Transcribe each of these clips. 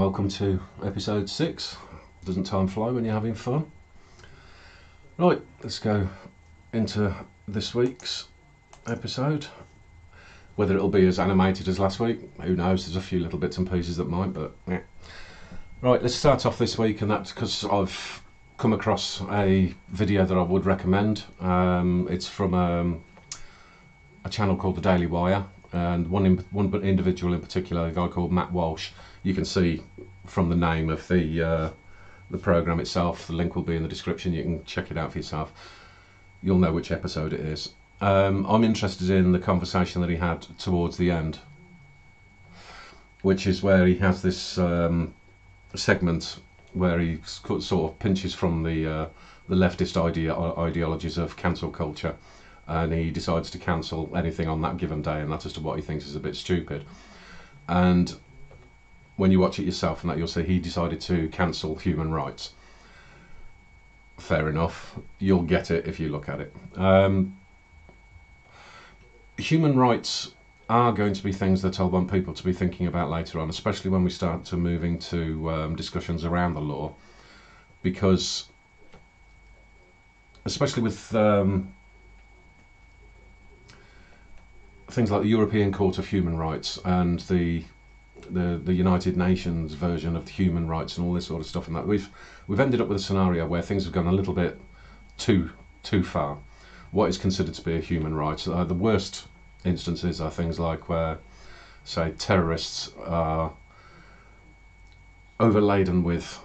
welcome to episode 6. Doesn't time fly when you're having fun? Right, let's go into this week's episode. Whether it'll be as animated as last week, who knows? There's a few little bits and pieces that might, but yeah. Right, let's start off this week, and that's because I've come across a video that I would recommend. It's from a channel called The Daily Wire, and one individual in particular, a guy called Matt Walsh. You can see from the name of the program itself. The link will be in the description. You can check it out for yourself. You'll know which episode it is. I'm interested in the conversation that he had towards the end, which is where he has this segment where he sort of pinches from the leftist ideologies of cancel culture, and he decides to cancel anything on that given day, and that's as to what he thinks is a bit stupid. And when you watch it yourself and that, you'll see he decided to cancel human rights. Fair enough, you'll get it if you look at it. Human rights are going to be things that I want people to be thinking about later on, especially when we start to move into discussions around the law, because especially with things like the European Court of Human Rights and the United Nations version of human rights and all this sort of stuff, and that we've ended up with a scenario where things have gone a little bit too far. What is considered to be a human right? The worst instances are things like where, say, terrorists are overladen with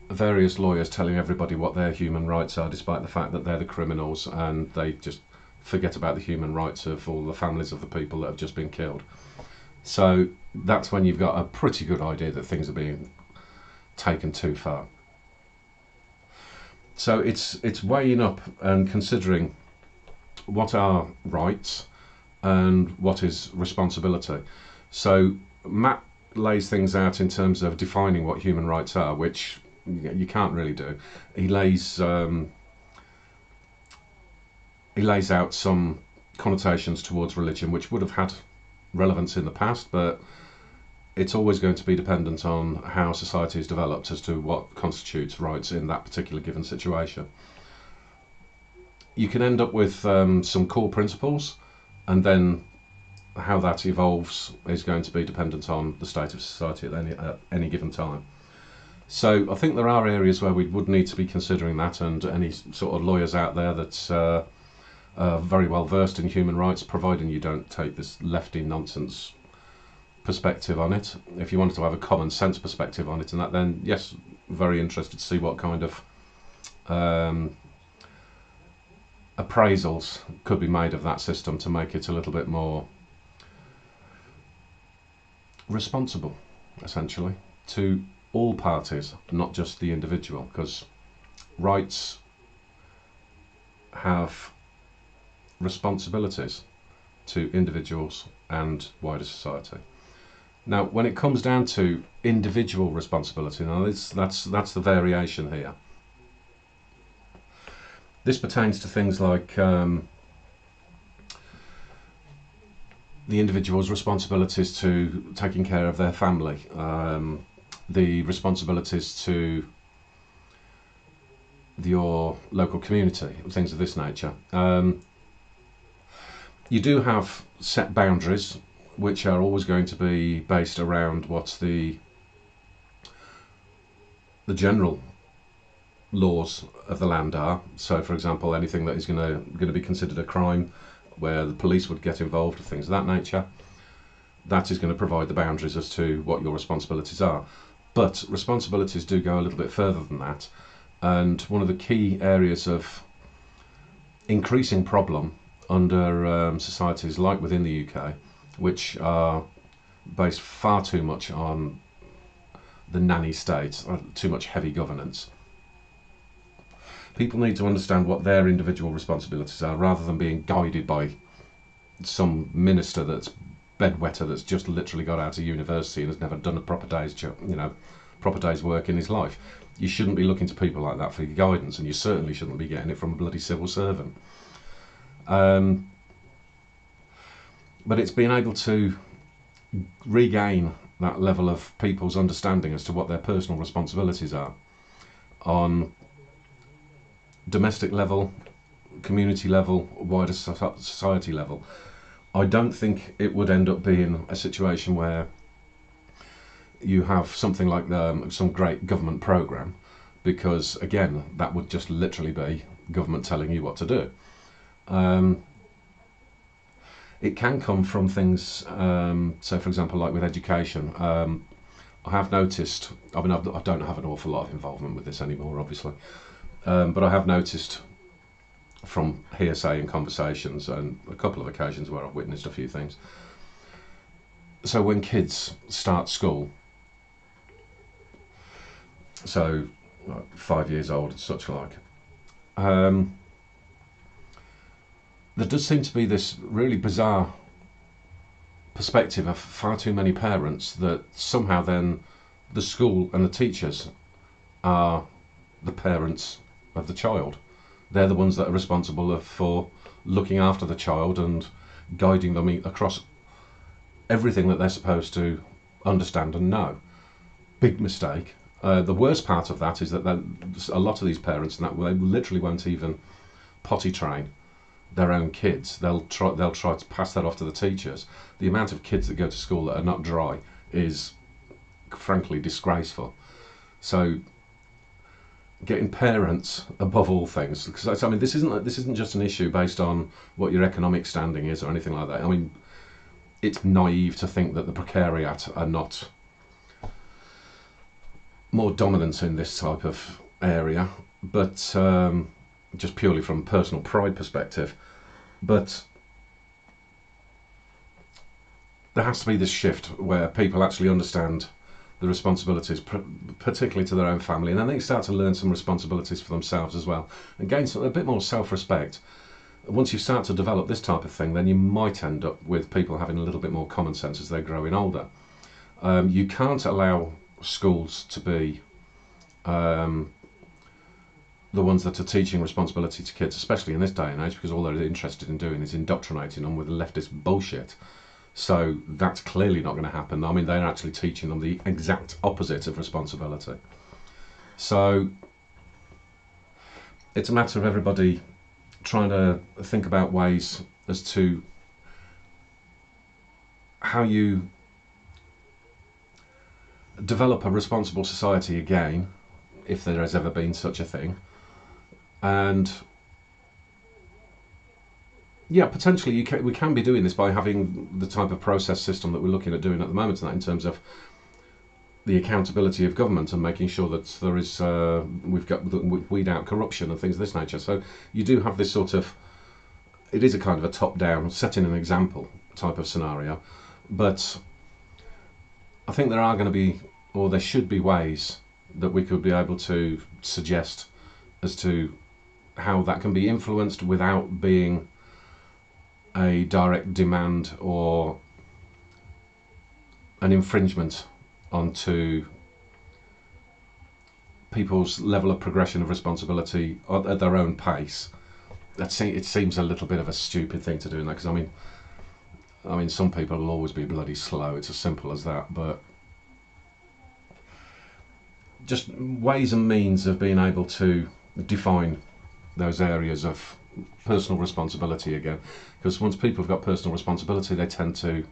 various lawyers telling everybody what their human rights are, despite the fact that they're the criminals, and they just forget about the human rights of all the families of the people that have just been killed. So that's when you've got a pretty good idea that things are being taken too far. So it's weighing up and considering what are rights and what is responsibility. So Matt lays things out in terms of defining what human rights are, which you can't really do. He lays out some connotations towards religion, which would have had relevance in the past, but it's always going to be dependent on how society is developed as to what constitutes rights in that particular given situation. You can end up with some core principles, and then how that evolves is going to be dependent on the state of society at any given time. So I think there are areas where we would need to be considering that, and any sort of lawyers out there that's very well versed in human rights, providing you don't take this lefty nonsense perspective on it. If you wanted to have a common sense perspective on it and that, then yes, very interested to see what kind of appraisals could be made of that system to make it a little bit more responsible, essentially, to all parties, not just the individual, because rights have responsibilities to individuals and wider society. Now, when it comes down to individual responsibility, now that's the variation here. This pertains to things like the individual's responsibilities to taking care of their family, the responsibilities to your local community, things of this nature. You do have set boundaries, which are always going to be based around what the general laws of the land are. So, for example, anything that is going to be considered a crime, where the police would get involved, things of that nature, that is going to provide the boundaries as to what your responsibilities are. But responsibilities do go a little bit further than that, and one of the key areas of increasing problem under societies like within the UK, which are based far too much on the nanny state, too much heavy governance. People need to understand what their individual responsibilities are, rather than being guided by some minister that's bedwetter that's just literally got out of university and has never done a proper day's work in his life. You shouldn't be looking to people like that for your guidance, and you certainly shouldn't be getting it from a bloody civil servant. But it's being able to regain that level of people's understanding as to what their personal responsibilities are on domestic level, community level, wider society level. I don't think it would end up being a situation where you have something like some great government program, because again, that would just literally be government telling you what to do. It can come from things, so for example, like with education. I have noticed, I mean, I don't have an awful lot of involvement with this anymore, obviously, but I have noticed from hearsay and conversations and a couple of occasions where I've witnessed a few things. So when kids start school, so 5 years old and such like, there does seem to be this really bizarre perspective of far too many parents that somehow then the school and the teachers are the parents of the child. They're the ones that are responsible for looking after the child and guiding them across everything that they're supposed to understand and know. Big mistake. The worst part of that is that a lot of these parents, and that they literally won't even potty train their own kids. They'll try to pass that off to the teachers. The amount of kids that go to school that are not dry is frankly disgraceful. So getting parents above all things, because I mean this isn't just an issue based on what your economic standing is or anything like that. I mean, it's naive to think that the precariat are not more dominant in this type of area, but just purely from a personal pride perspective. But there has to be this shift where people actually understand the responsibilities, particularly to their own family, and then they start to learn some responsibilities for themselves as well, and gain a bit more self-respect. Once you start to develop this type of thing, then you might end up with people having a little bit more common sense as they're growing older. You can't allow schools to be the ones that are teaching responsibility to kids, especially in this day and age, because all they're interested in doing is indoctrinating them with leftist bullshit. So that's clearly not going to happen. I mean, they're actually teaching them the exact opposite of responsibility. So it's a matter of everybody trying to think about ways as to how you develop a responsible society again, if there has ever been such a thing. And yeah, potentially we can be doing this by having the type of process system that we're looking at doing at the moment, in terms of the accountability of government and making sure that there is we weed out corruption and things of this nature. So you do have this sort of, it is a kind of a top-down, setting an example type of scenario, but I think there are going to be, or there should be, ways that we could be able to suggest as to how that can be influenced without being a direct demand or an infringement onto people's level of progression of responsibility at their own pace. It seems a little bit of a stupid thing to do, because I mean, some people will always be bloody slow. It's as simple as that. But just ways and means of being able to define those areas of personal responsibility again, because once people have got personal responsibility, they tend to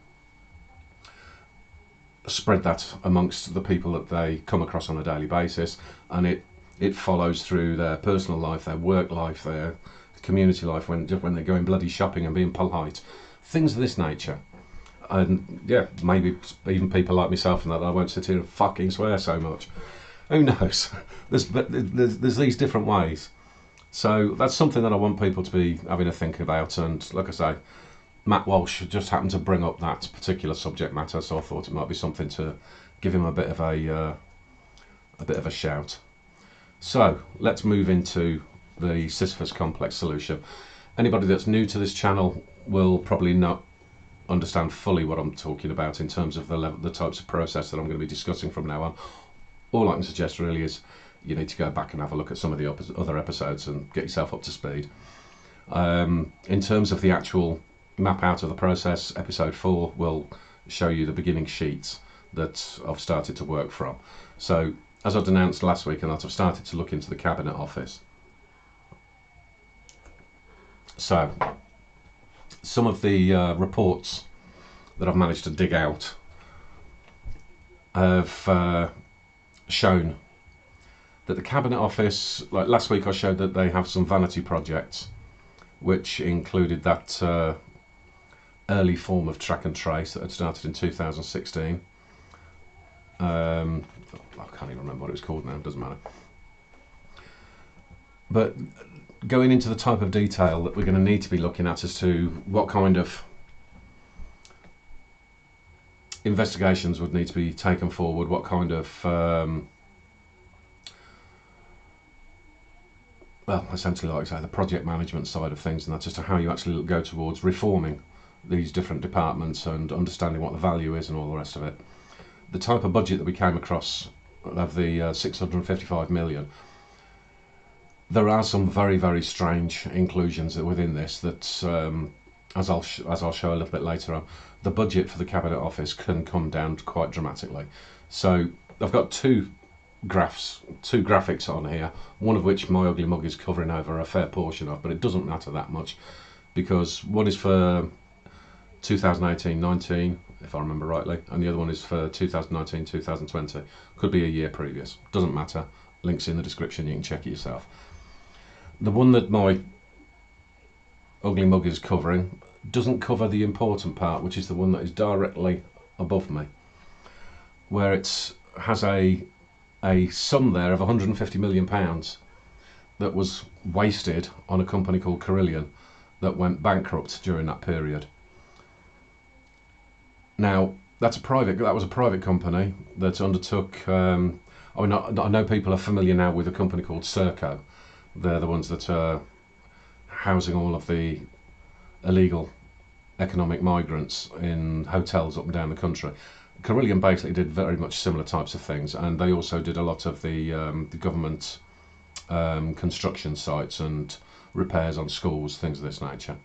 spread that amongst the people that they come across on a daily basis, and it follows through their personal life, their work life, their community life, when they're going bloody shopping and being polite, things of this nature. And yeah, maybe even people like myself and that I won't sit here and fucking swear so much. Who knows? There's these different ways. So that's something that I want people to be having a think about. And like I say, Matt Walsh just happened to bring up that particular subject matter, so I thought it might be something to give him a bit of a shout. So let's move into the Sisyphus complex solution. Anybody that's new to this channel will probably not understand fully what I'm talking about in terms of the types of process that I'm going to be discussing from now on. All I can suggest really is you need to go back and have a look at some of the other episodes and get yourself up to speed. In terms of the actual map out of the process, episode 4 will show you the beginning sheets. that I've started to work from. So as I'd announced last week, and I've started to look into the Cabinet Office. So some of the reports that I've managed to dig out have shown that the Cabinet Office, like last week I showed that they have some vanity projects which included that early form of track and trace that had started in 2016. I can't even remember what it was called now, it doesn't matter. But going into the type of detail that we're going to need to be looking at as to what kind of investigations would need to be taken forward, what kind of well, essentially, like I say, the project management side of things, and that's just how you actually go towards reforming these different departments and understanding what the value is and all the rest of it. The type of budget that we came across of the 655 million, there are some very, very strange inclusions within this that, as I'll show a little bit later on, the budget for the Cabinet Office can come down quite dramatically. So I've got two graphics on here, one of which my ugly mug is covering over a fair portion of, but it doesn't matter that much because one is for 2018-19, if I remember rightly, and the other one is for 2019-2020. Could be a year previous, doesn't matter. Links in the description, you can check it yourself. The one that my ugly mug is covering doesn't cover the important part, which is the one that is directly above me, where it has a sum there of £150 million that was wasted on a company called Carillion that went bankrupt during that period. Now that was a private company that undertook. I know people are familiar now with a company called Serco. They're the ones that are housing all of the illegal economic migrants in hotels up and down the country. Carillion basically did very much similar types of things, and they also did a lot of the government construction sites and repairs on schools, things of this nature.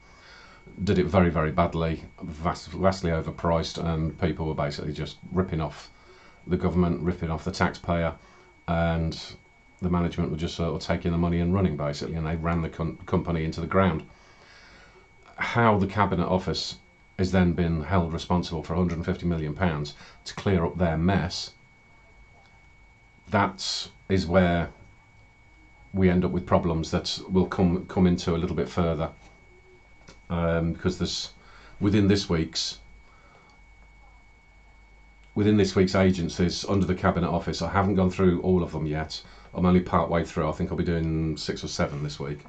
Did it very, very badly, vastly overpriced, and people were basically just ripping off the government, ripping off the taxpayer, and the management were just sort of taking the money and running basically, and they ran the company into the ground. How the Cabinet Office has then been held responsible for £150 million to clear up their mess, that is where we end up with problems that will come into a little bit further, because there's within this week's agencies under the Cabinet Office. I haven't gone through all of them yet. I'm only part way through. I think I'll be doing 6 or 7 this week.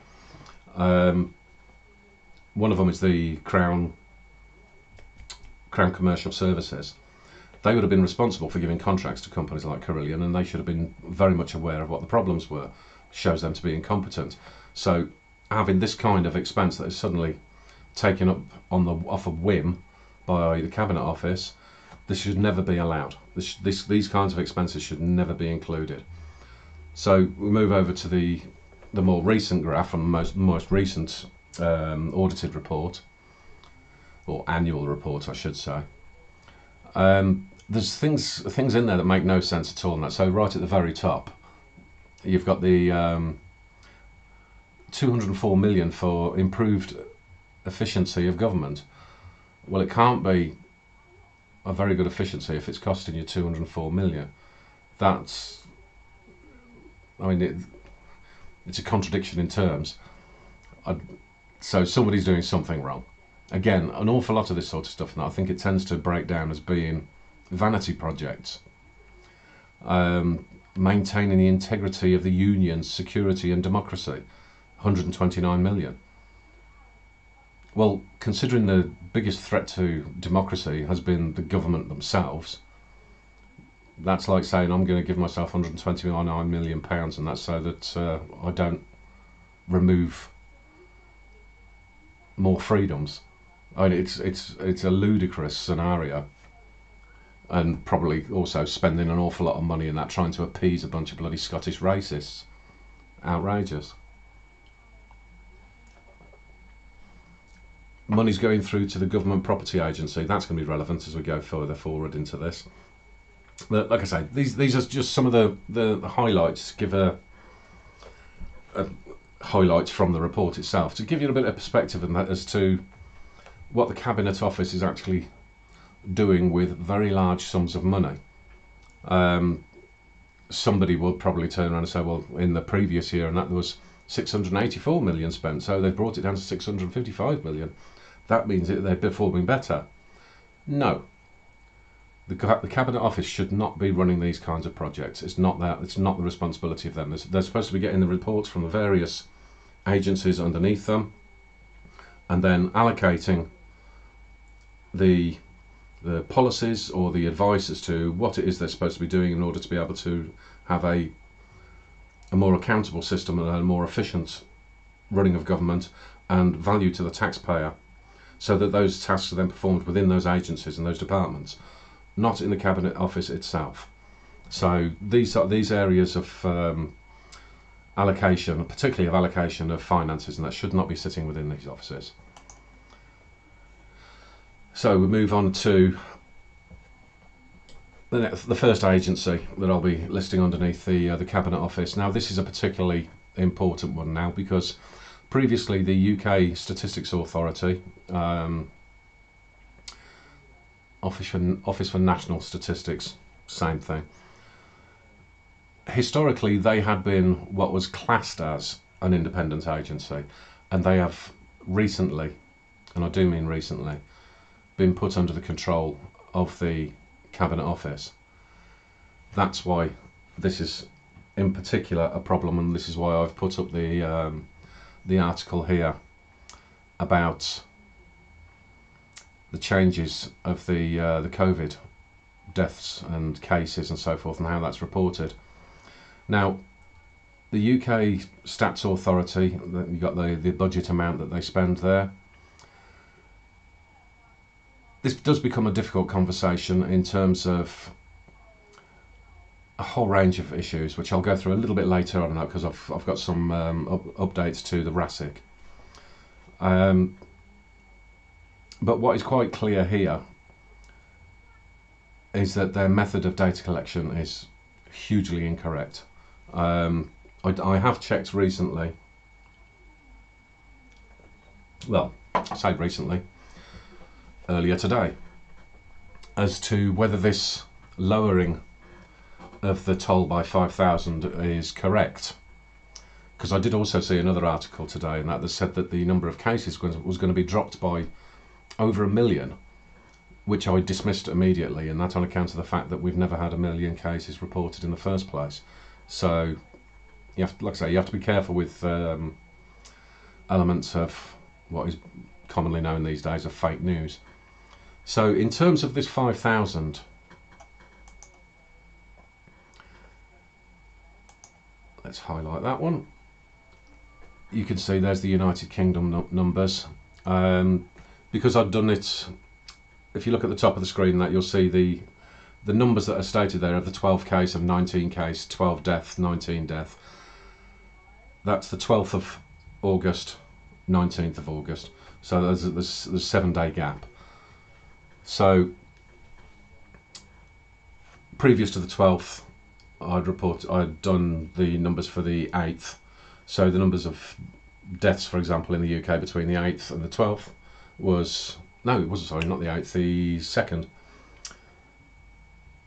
One of them is the Crown Commercial Services. They would have been responsible for giving contracts to companies like Carillion, and they should have been very much aware of what the problems were. Shows them to be incompetent. So having this kind of expense that is suddenly taken up off a whim by the Cabinet Office, this should never be allowed. These kinds of expenses should never be included. So we move over to the more recent graph from the most recent audited report, or annual report I should say. There's things in there that make no sense at all in that. So right at the very top you've got the 204 million for improved efficiency of government. Well, it can't be a very good efficiency if it's costing you 204 million. That's, I mean, it's a contradiction in terms. So somebody's doing something wrong. Again, an awful lot of this sort of stuff now, I think it tends to break down as being vanity projects. Maintaining the integrity of the union's security and democracy, 129 million. Well, considering the biggest threat to democracy has been the government themselves, that's like saying I'm going to give myself 129 million pounds, and that's so that I don't remove more freedoms. I mean, it's a ludicrous scenario, and probably also spending an awful lot of money in that, trying to appease a bunch of bloody Scottish racists. Outrageous. Money's going through to the Government Property Agency. That's going to be relevant as we go further forward into this. But like I say, these are just some of the highlights. Give a highlights from the report itself to give you a bit of perspective in that as to what the Cabinet Office is actually doing with very large sums of money. Somebody will probably turn around and say, well, in the previous year and that there was 684 million spent, so they've brought it down to 655 million. That means that they're performing better. No. The Cabinet Office should not be running these kinds of projects. It's not that. It's not the responsibility of them. They're supposed to be getting the reports from the various agencies underneath them, and then allocating the policies or the advice as to what it is they're supposed to be doing in order to be able to have a more accountable system and a more efficient running of government and value to the taxpayer, so that those tasks are then performed within those agencies and those departments, not in the Cabinet Office itself. So these areas of allocation, particularly of allocation of finances, and that should not be sitting within these offices. So we move on to the first agency that I'll be listing underneath the Cabinet Office. Now this is a particularly important one now, because previously the UK Statistics Authority, Office for National Statistics, same thing. Historically, they had been what was classed as an independent agency, and they have recently, and I do mean recently, been put under the control of the Cabinet Office. That's why this is in particular a problem, and this is why I've put up the article here about the changes of the COVID deaths and cases and so forth, and how that's reported. Now, the UK Stats Authority, you've got the budget amount that they spend there. This does become a difficult conversation in terms of a whole range of issues, which I'll go through a little bit later on, because I've got some updates to the RASIC. But what is quite clear here is that their method of data collection is hugely incorrect. I have checked recently, well, I say recently, earlier today, as to whether this lowering of the toll by 5,000 is correct. Because I did also see another article today, and that said that the number of cases was going to be dropped by over 1 million, which I dismissed immediately, and that on account of the fact that we've never had 1 million cases reported in the first place. So, you have to, like I say, you have to be careful with elements of what is commonly known these days as fake news. So, in terms of this 5,000, let's highlight that one. You can see there's the United Kingdom numbers. Because I've done it, if you look at the top of the screen, that you'll see the numbers that are stated there of the 12 case, of 19 case, 12 death, 19 death. That's the 12th of August, 19th of August. So there's a 7-day gap. So previous to the 12th, I'd done the numbers for the 8th. So the numbers of deaths, for example, in the UK between the 8th and the 12th was, no, it wasn't, sorry, not the 8th, the 2nd.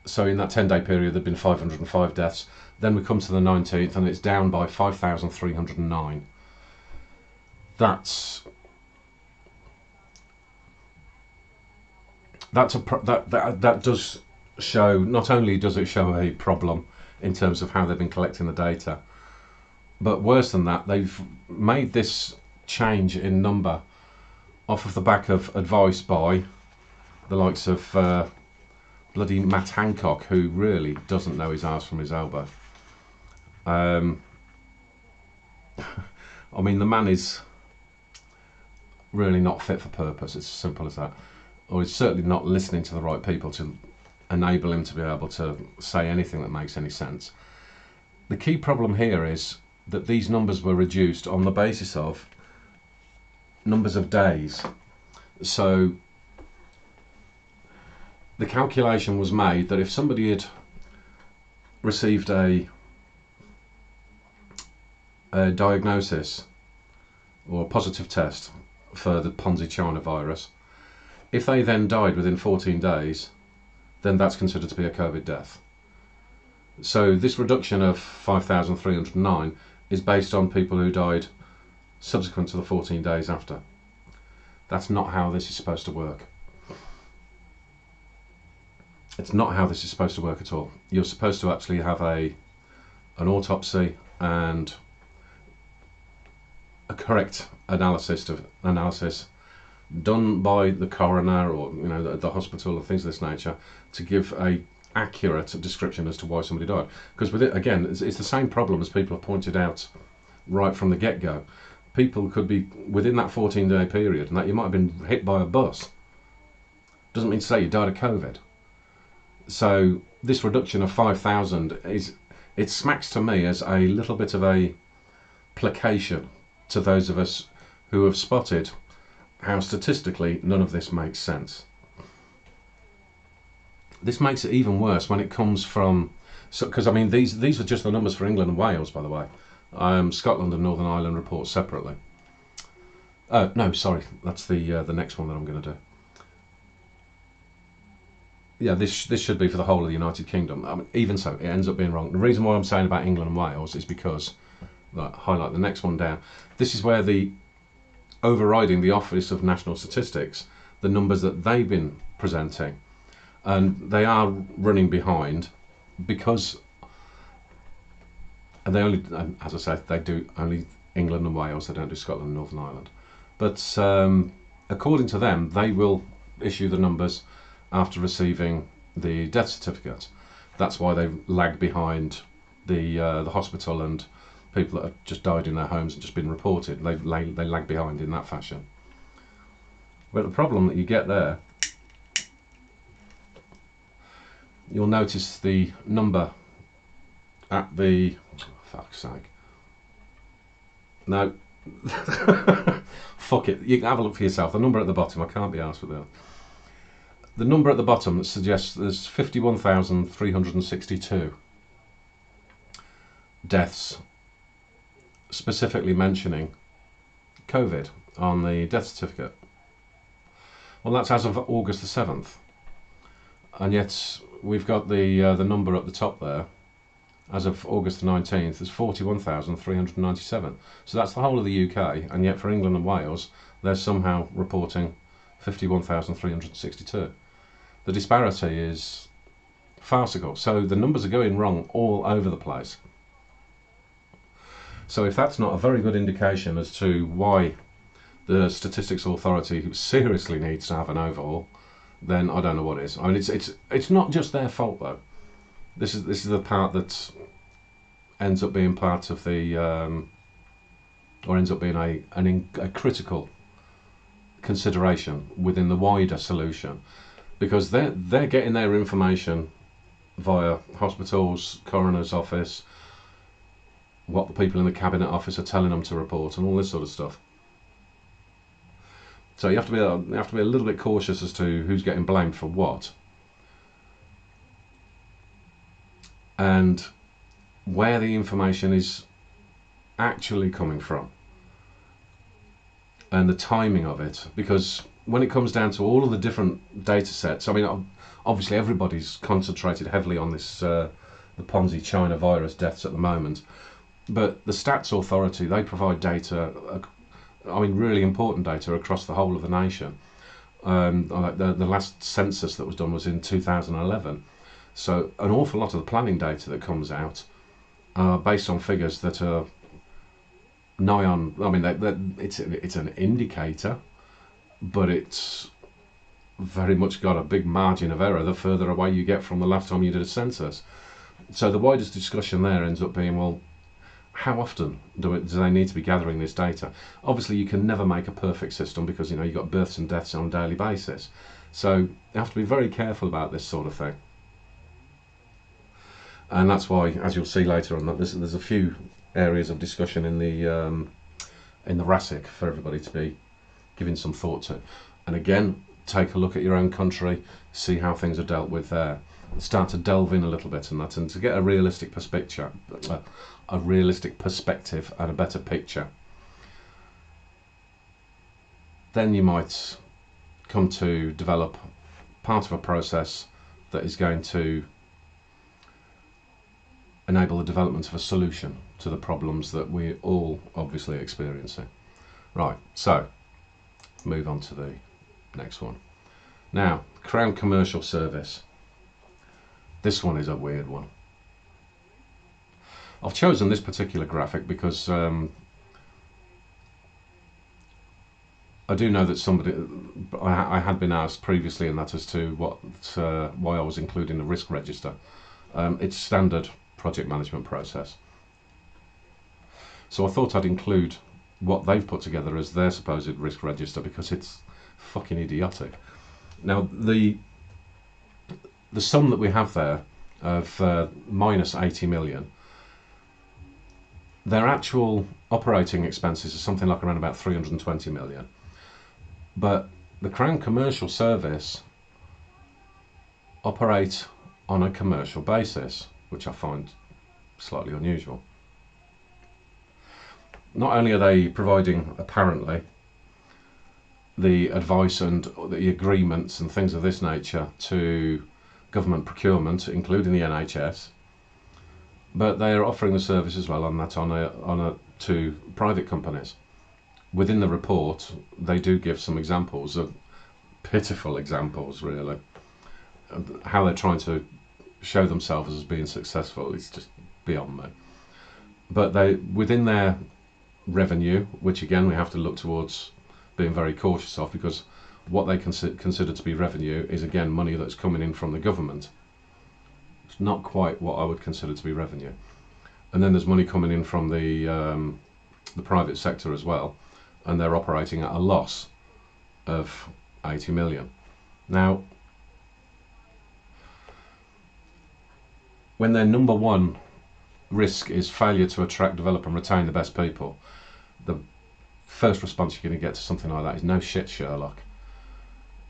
So in that 10-day period, there'd been 505 deaths. Then we come to the 19th, and it's down by 5,309. That does show, not only does it show a problem in terms of how they've been collecting the data, but worse than that, they've made this change in number off of the back of advice by the likes of bloody Matt Hancock, who really doesn't know his arse from his elbow. I mean, the man is really not fit for purpose. It's as simple as that. Or he's certainly not listening to the right people to enable him to be able to say anything that makes any sense. The key problem here is that these numbers were reduced on the basis of numbers of days. So the calculation was made that if somebody had received a diagnosis or a positive test for the Ponzi China virus, if they then died within 14 days, then that's considered to be a COVID death. So this reduction of 5,309 is based on people who died subsequent to the 14 days after. That's not how this is supposed to work. It's not how this is supposed to work at all. You're supposed to actually have an autopsy and a correct analysis done by the coroner or the hospital and things of this nature to give a accurate description as to why somebody died. Because with it, again, it's the same problem as people have pointed out right from the get-go. People could be within that 14-day period, and that you might have been hit by a bus. Doesn't mean to say you died of COVID. So this reduction of 5,000 it smacks to me as a little bit of a placation to those of us who have spotted how statistically none of this makes sense. This makes it even worse when it comes from, because I mean these are just the numbers for England and Wales, by the way. Scotland and Northern Ireland report separately. No, sorry, that's the next one that I'm going to do. Yeah, this should be for the whole of the United Kingdom. I mean, even so, it ends up being wrong. The reason why I'm saying about England and Wales is because, highlight the next one down, this is where the overriding the Office of National Statistics, the numbers that they've been presenting, and they are running behind because, and they only, as I said, they do only England and Wales, they don't do Scotland and Northern Ireland. But according to them, they will issue the numbers after receiving the death certificate. That's why they lag behind the hospital and people that have just died in their homes and just been reported. They lag behind in that fashion. But the problem that you get there, you'll notice the number at the, fuck's sake. No. Fuck it. You can have a look for yourself. The number at the bottom, I can't be arsed with that. The number at the bottom suggests there's 51,362 deaths, specifically mentioning COVID on the death certificate. Well, that's as of August the 7th. And yet we've got the number at the top there. As of August the 19th, there's 41,397. So that's the whole of the UK, and yet for England and Wales, they're somehow reporting 51,362. The disparity is farcical. So the numbers are going wrong all over the place. So if that's not a very good indication as to why the Statistics Authority seriously needs to have an overhaul, then I don't know what is. I mean, it's not just their fault though. This is the part that ends up being part of the or ends up being a critical consideration within the wider solution, because they're getting their information via hospitals, coroner's office, what the people in the cabinet office are telling them to report, and all this sort of stuff. So you have to be a little bit cautious as to who's getting blamed for what, and where the information is actually coming from, and the timing of it. Because when it comes down to all of the different data sets, I mean, obviously everybody's concentrated heavily on this the Ponzi China virus deaths at the moment, but the Stats Authority, they provide data, I mean really important data across the whole of the nation. The last census that was done was in 2011, so an awful lot of the planning data that comes out are based on figures that are nigh on, I mean, it's an indicator, but it's very much got a big margin of error the further away you get from the last time you did a census. So the widest discussion there ends up being, well, how often do they need to be gathering this data? Obviously you can never make a perfect system, because you've got births and deaths on a daily basis, so you have to be very careful about this sort of thing. And that's why, as you'll see later on, there's a few areas of discussion in the RASIC for everybody to be giving some thought to. And again, take a look at your own country, see how things are dealt with there. start to delve in a little bit and that, and to get a realistic perspective, and a better picture, then you might come to develop part of a process that is going to enable the development of a solution to the problems that we're all obviously experiencing. Right, so move on to the next one. Now, Crown Commercial Service. This one is a weird one. I've chosen this particular graphic because I do know that I had been asked previously in that as to why I was including a risk register. It's standard project management process. So I thought I'd include what they've put together as their supposed risk register because it's fucking idiotic. Now the sum that we have there of minus 80 million, their actual operating expenses are something like around about 320 million. But the Crown Commercial Service operate on a commercial basis, which I find slightly unusual. Not only are they providing, apparently, the advice and the agreements and things of this nature to government procurement, including the NHS, but they are offering the service as well to private companies. Within the report, they do give some examples of pitiful examples, really, of how they're trying to show themselves as being successful. It's just beyond me. But they, within their revenue, which again we have to look towards being very cautious of, because what they consider to be revenue is again money that's coming in from the government. It's not quite what I would consider to be revenue. And then there's money coming in from the private sector as well, and they're operating at a loss of 80 million. Now, when their number one risk is failure to attract, develop and retain the best people, the first response you're going to get to something like that is no shit, Sherlock.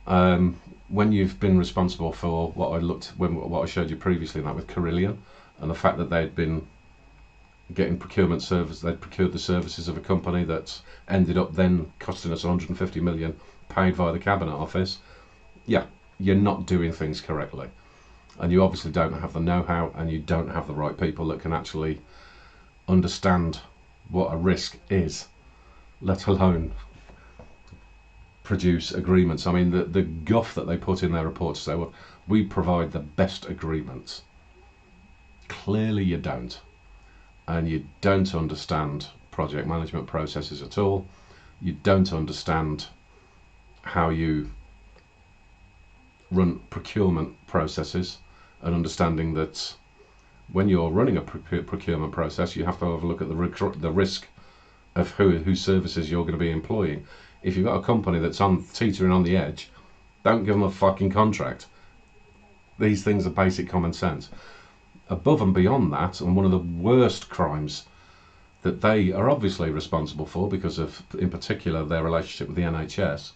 When you've been responsible for what I showed you previously, that with Carillion, and the fact that they'd been getting procurement service, they'd procured the services of a company that's ended up then costing us 150 million paid via the Cabinet Office, yeah, you're not doing things correctly. And you obviously don't have the know-how, and you don't have the right people that can actually understand what a risk is, let alone produce agreements. I mean, the guff that they put in their report to say, well, we provide the best agreements. Clearly you don't. And you don't understand project management processes at all. You don't understand how you run procurement processes, and understanding that when you're running a procurement process, you have to have a look at the risk of whose services you're going to be employing. If you've got a company that's teetering on the edge, don't give them a fucking contract. These things are basic common sense. Above and beyond that, and one of the worst crimes that they are obviously responsible for because of, in particular, their relationship with the NHS.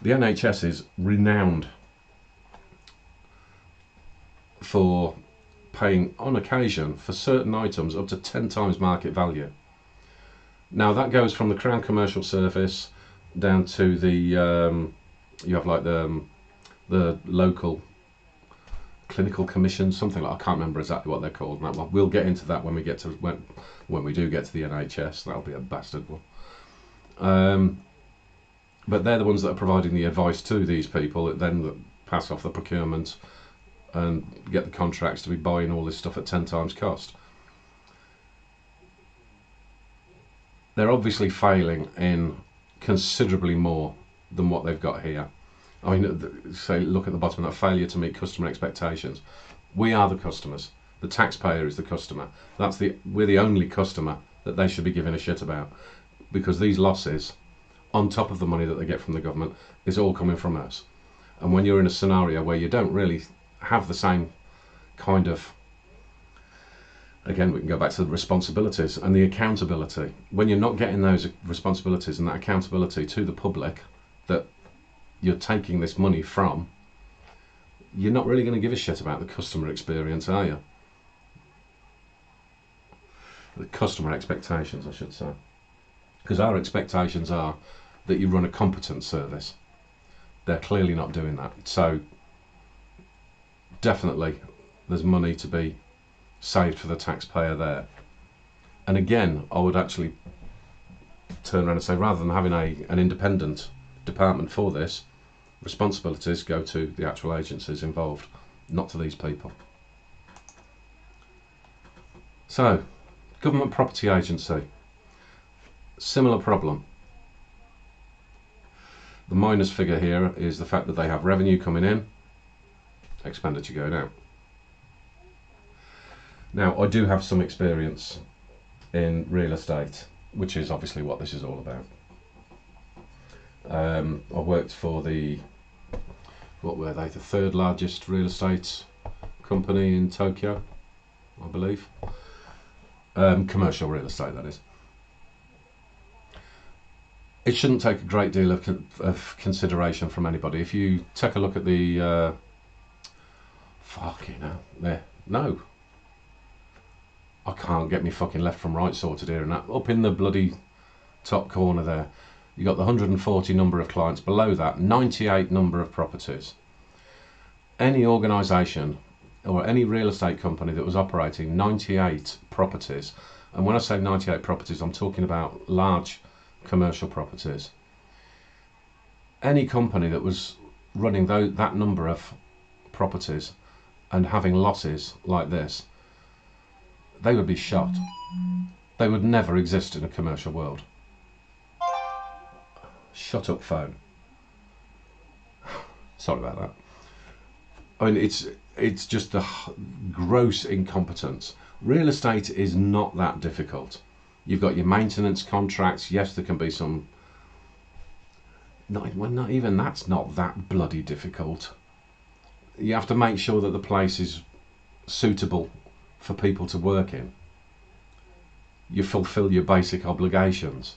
The NHS is renowned for paying, on occasion, for certain items up to 10 times market value. Now that goes from the Crown Commercial Service down to the you have like the local clinical commission, something like, I can't remember exactly what they're called. We'll get into that when we get to when we do get to the NHS. That'll be a bastard one. But they're the ones that are providing the advice to these people that then pass off the procurement and get the contracts to be buying all this stuff at 10 times cost. They're obviously failing in considerably more than what they've got here. I mean, say, look at the bottom of that, failure to meet customer expectations. We are the customers. The taxpayer is the customer. We're the only customer that they should be giving a shit about, because these losses, on top of the money that they get from the government, is all coming from us. And when you're in a scenario where you don't really have the same kind of, again, we can go back to the responsibilities and the accountability. When you're not getting those responsibilities and that accountability to the public that you're taking this money from, you're not really going to give a shit about the customer experience, are you? The customer expectations, I should say. Because our expectations are that you run a competent service. They're clearly not doing that. So definitely there's money to be saved for the taxpayer there. And again, I would actually turn around and say, rather than having an independent department for this, responsibilities go to the actual agencies involved, not to these people. So, Government Property Agency, similar problem. The minus figure here is the fact that they have revenue coming in, expenditure going out. Now, I do have some experience in real estate, which is obviously what this is all about. I worked for what were they, the third largest real estate company in Tokyo, I believe. Commercial real estate, that is. It shouldn't take a great deal of consideration from anybody. If you take a look at the no, I can't get me fucking left from right sorted here and that. Up in the bloody top corner there, you got the 140 number of clients. Below that, 98 number of properties. Any organisation or any real estate company that was operating 98 properties, and when I say 98 properties, I'm talking about large commercial properties. Any company that was running that number of properties and having losses like this, they would be shot. They would never exist in a commercial world. Shut up, phone. Sorry about that. I mean, it's just a gross incompetence. Real estate is not that difficult. You've got your maintenance contracts. Yes, there can be some. Not even that's not that bloody difficult. You have to make sure that the place is suitable for people to work in. You fulfill your basic obligations,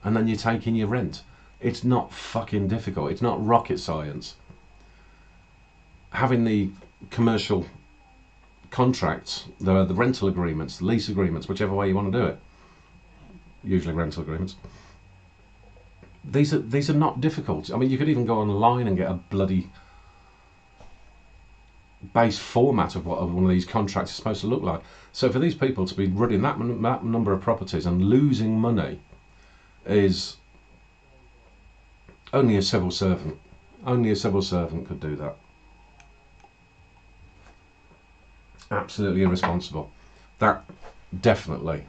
and then you take in your rent. It's not fucking difficult. It's not rocket science. Having the commercial contracts, the rental agreements, the lease agreements, whichever way you want to do it, usually rental agreements, these are not difficult. I mean, you could even go online and get a bloody base format of what one of these contracts is supposed to look like. So for these people to be running that number of properties and losing money is only a civil servant. Only a civil servant could do that. Absolutely irresponsible. That definitely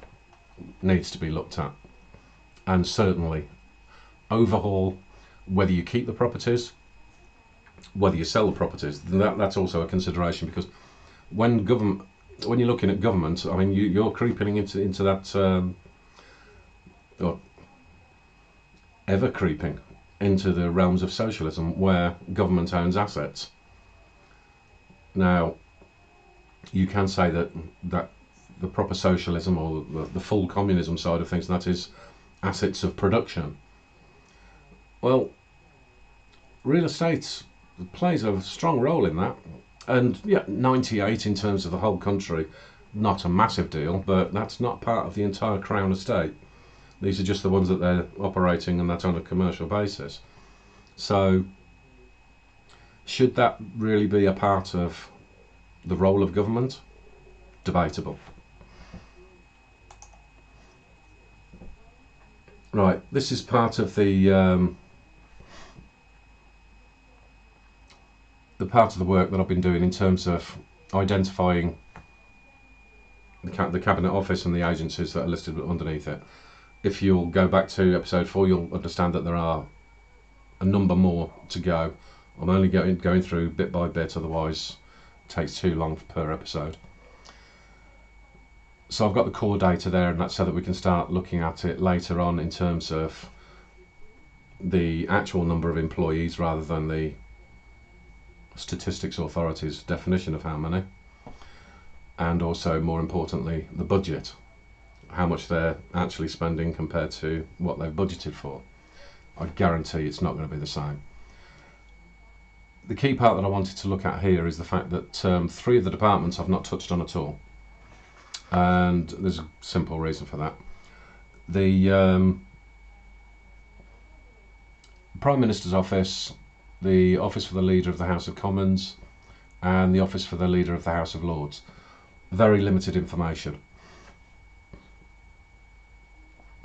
needs to be looked at, and certainly overhaul whether you keep the properties, whether you sell the properties. That's also a consideration, because when you're looking at government, I mean, you're creeping into that, or ever creeping into the realms of socialism, where government owns assets. Now, you can say that the proper socialism, or the full communism side of things, that is assets of production. Well, real estate plays a strong role in that, and yeah, 98 in terms of the whole country, not a massive deal, but that's not part of the entire Crown estate. These are just the ones that they're operating, and that's on a commercial basis. So should that really be a part of the role of government? Debatable. Right, this is part of the part of the work that I've been doing in terms of identifying the Cabinet Office and the agencies that are listed underneath it. If you'll go back to episode 4, you'll understand that there are a number more to go. I'm only going through bit by bit, otherwise it takes too long per episode. So I've got the core data there, and that's so that we can start looking at it later on in terms of the actual number of employees rather than the Statistics Authority's definition of how many, and also, more importantly, the budget, how much they're actually spending compared to what they've budgeted for. I guarantee it's not going to be the same. the key part that I wanted to look at here is the fact that 3 of the departments I've not touched on at all, and there's a simple reason for that. The Prime Minister's office, the office for the Leader of the House of Commons, and the office for the Leader of the House of Lords. Very limited information.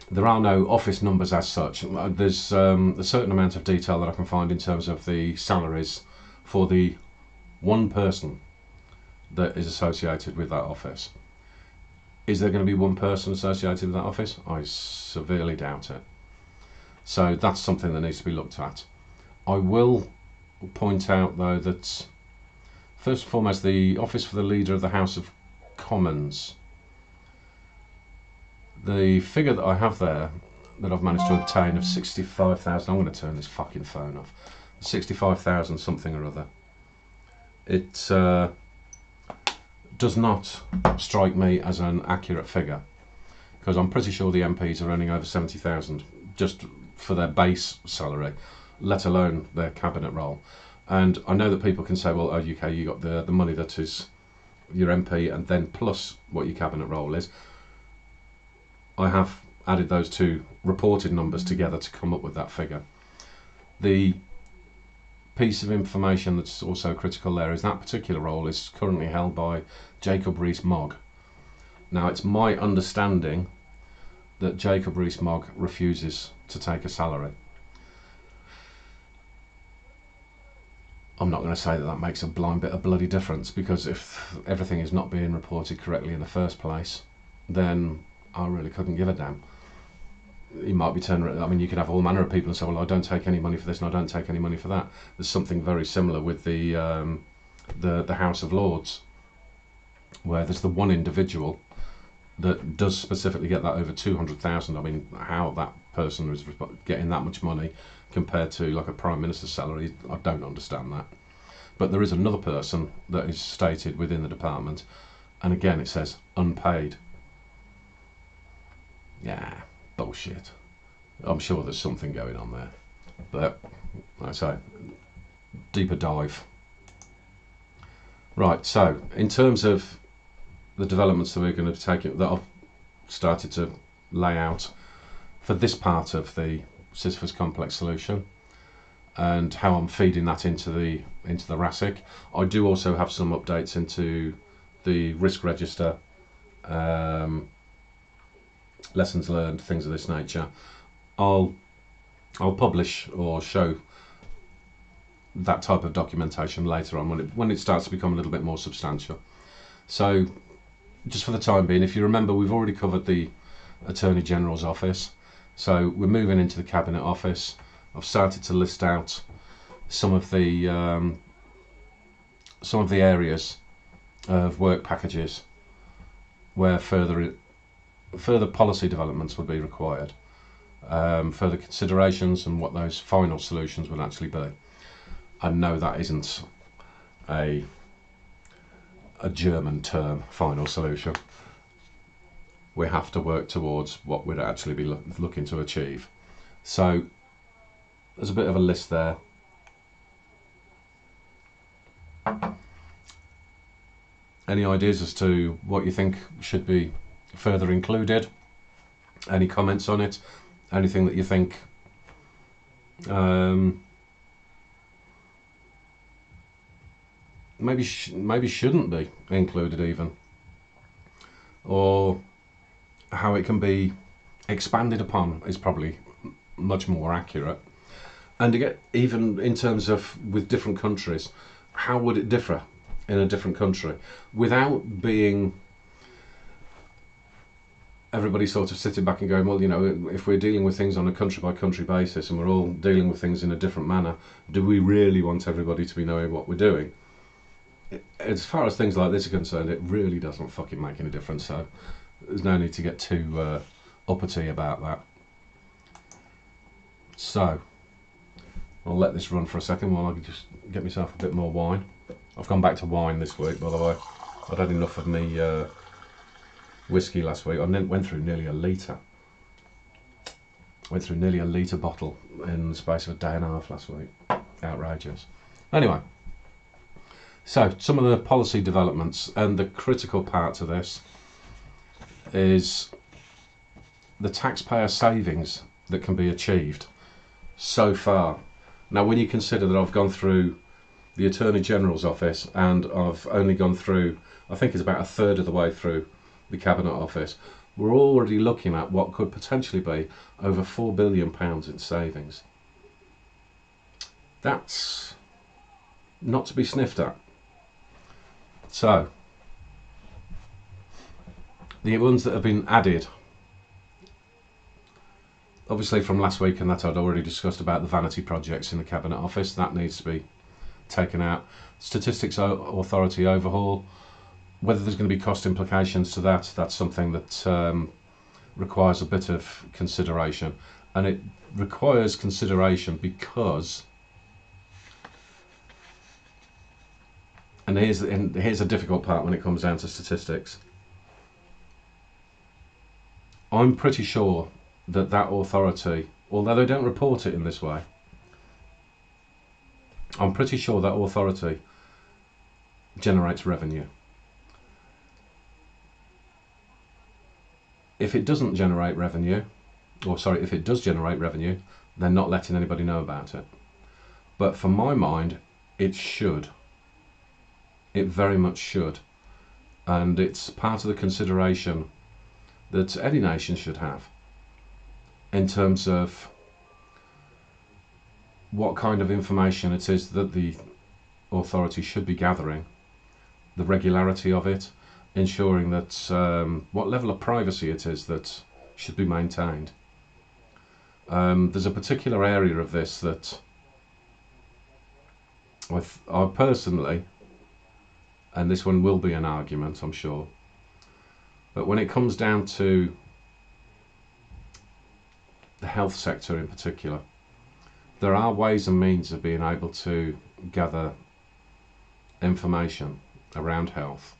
There are no office numbers as such. There's a certain amount of detail that I can find in terms of the salaries for the one person that is associated with that office. Is there going to be one person associated with that office? I severely doubt it. So that's something that needs to be looked at. I will point out though that first and foremost, the office for the Leader of the House of Commons, the figure that I have there that I've managed to obtain of 65,000, I'm going to turn this fucking phone off, 65,000 something or other, it does not strike me as an accurate figure, because I'm pretty sure the MPs are earning over 70,000 just for their base salary, let alone their cabinet role. And I know that people can say, well, oh, UK, you got the money that is your MP and then plus what your cabinet role is. I have added those two reported numbers together to come up with that figure. The piece of information that's also critical there is that particular role is currently held by Jacob Rees-Mogg. Now, it's my understanding that Jacob Rees-Mogg refuses to take a salary. I'm not going to say that that makes a blind bit of bloody difference, because if everything is not being reported correctly in the first place, then I really couldn't give a damn. He might be turning around, I mean, you could have all manner of people and say, well, I don't take any money for this and I don't take any money for that. There's something very similar with the House of Lords, where there's the one individual that does specifically get that over 200,000. I mean, how that person is getting that much money compared to like a Prime Minister's salary, I don't understand that. But there is another person that is stated within the department, and again it says unpaid. Yeah, bullshit. I'm sure there's something going on there, but like I say, deeper dive. Right, so in terms of the developments that we're going to take, that I've started to lay out for this part of the Sisyphus complex solution, and how I'm feeding that into the RASIC. I do also have some updates into the risk register, lessons learned, things of this nature. I'll publish or show that type of documentation later on when it starts to become a little bit more substantial. So just for the time being, if you remember, we've already covered the Attorney General's office, so we're moving into the Cabinet Office. I've started to list out some of the areas of work packages where further policy developments would be required, further considerations, and what those final solutions would actually be. I know that isn't a German term, final solution. We have to work towards what we'd actually be looking to achieve. So there's a bit of a list there. Any ideas as to what you think should be further included? Any comments on it? Anything that you think maybe shouldn't be included even, or how it can be expanded upon is probably much more accurate. And again, even in terms of with different countries, how would it differ in a different country without being everybody sort of sitting back and going, well, you know, if we're dealing with things on a country by country basis and we're all dealing with things in a different manner, do we really want everybody to be knowing what we're doing? As far as things like this are concerned, it really doesn't fucking make any difference, so there's no need to get too uppity about that. So I'll let this run for a second while I can just get myself a bit more wine. I've gone back to wine this week, by the way. I'd had enough of me whiskey last week. I went through nearly a litre. Went through nearly a litre bottle in the space of a day and a half last week. Outrageous. Anyway, So some of the policy developments, and the critical part to this is the taxpayer savings that can be achieved so far. Now, when you consider that I've gone through the Attorney General's office and I've only gone through, I think it's about a third of the way through the Cabinet Office, we're already looking at what could potentially be over £4 billion in savings. That's not to be sniffed at. So, the ones that have been added, obviously from last week, and that I'd already discussed about the vanity projects in the Cabinet Office, that needs to be taken out. Statistics Authority overhaul, whether there's going to be cost implications to that, that's something that requires a bit of consideration. And it requires consideration because, and here's a difficult part when it comes down to statistics. I'm pretty sure that authority, although they don't report it in this way, I'm pretty sure that authority generates revenue. If it doesn't generate revenue, if it does generate revenue, they're not letting anybody know about it. But for my mind, it should. It very much should. And it's part of the consideration that any nation should have in terms of what kind of information it is that the authority should be gathering, the regularity of it, ensuring that what level of privacy it is that should be maintained. There's a particular area of this that I personally, and this one will be an argument, I'm sure, but when it comes down to the health sector in particular, there are ways and means of being able to gather information around health.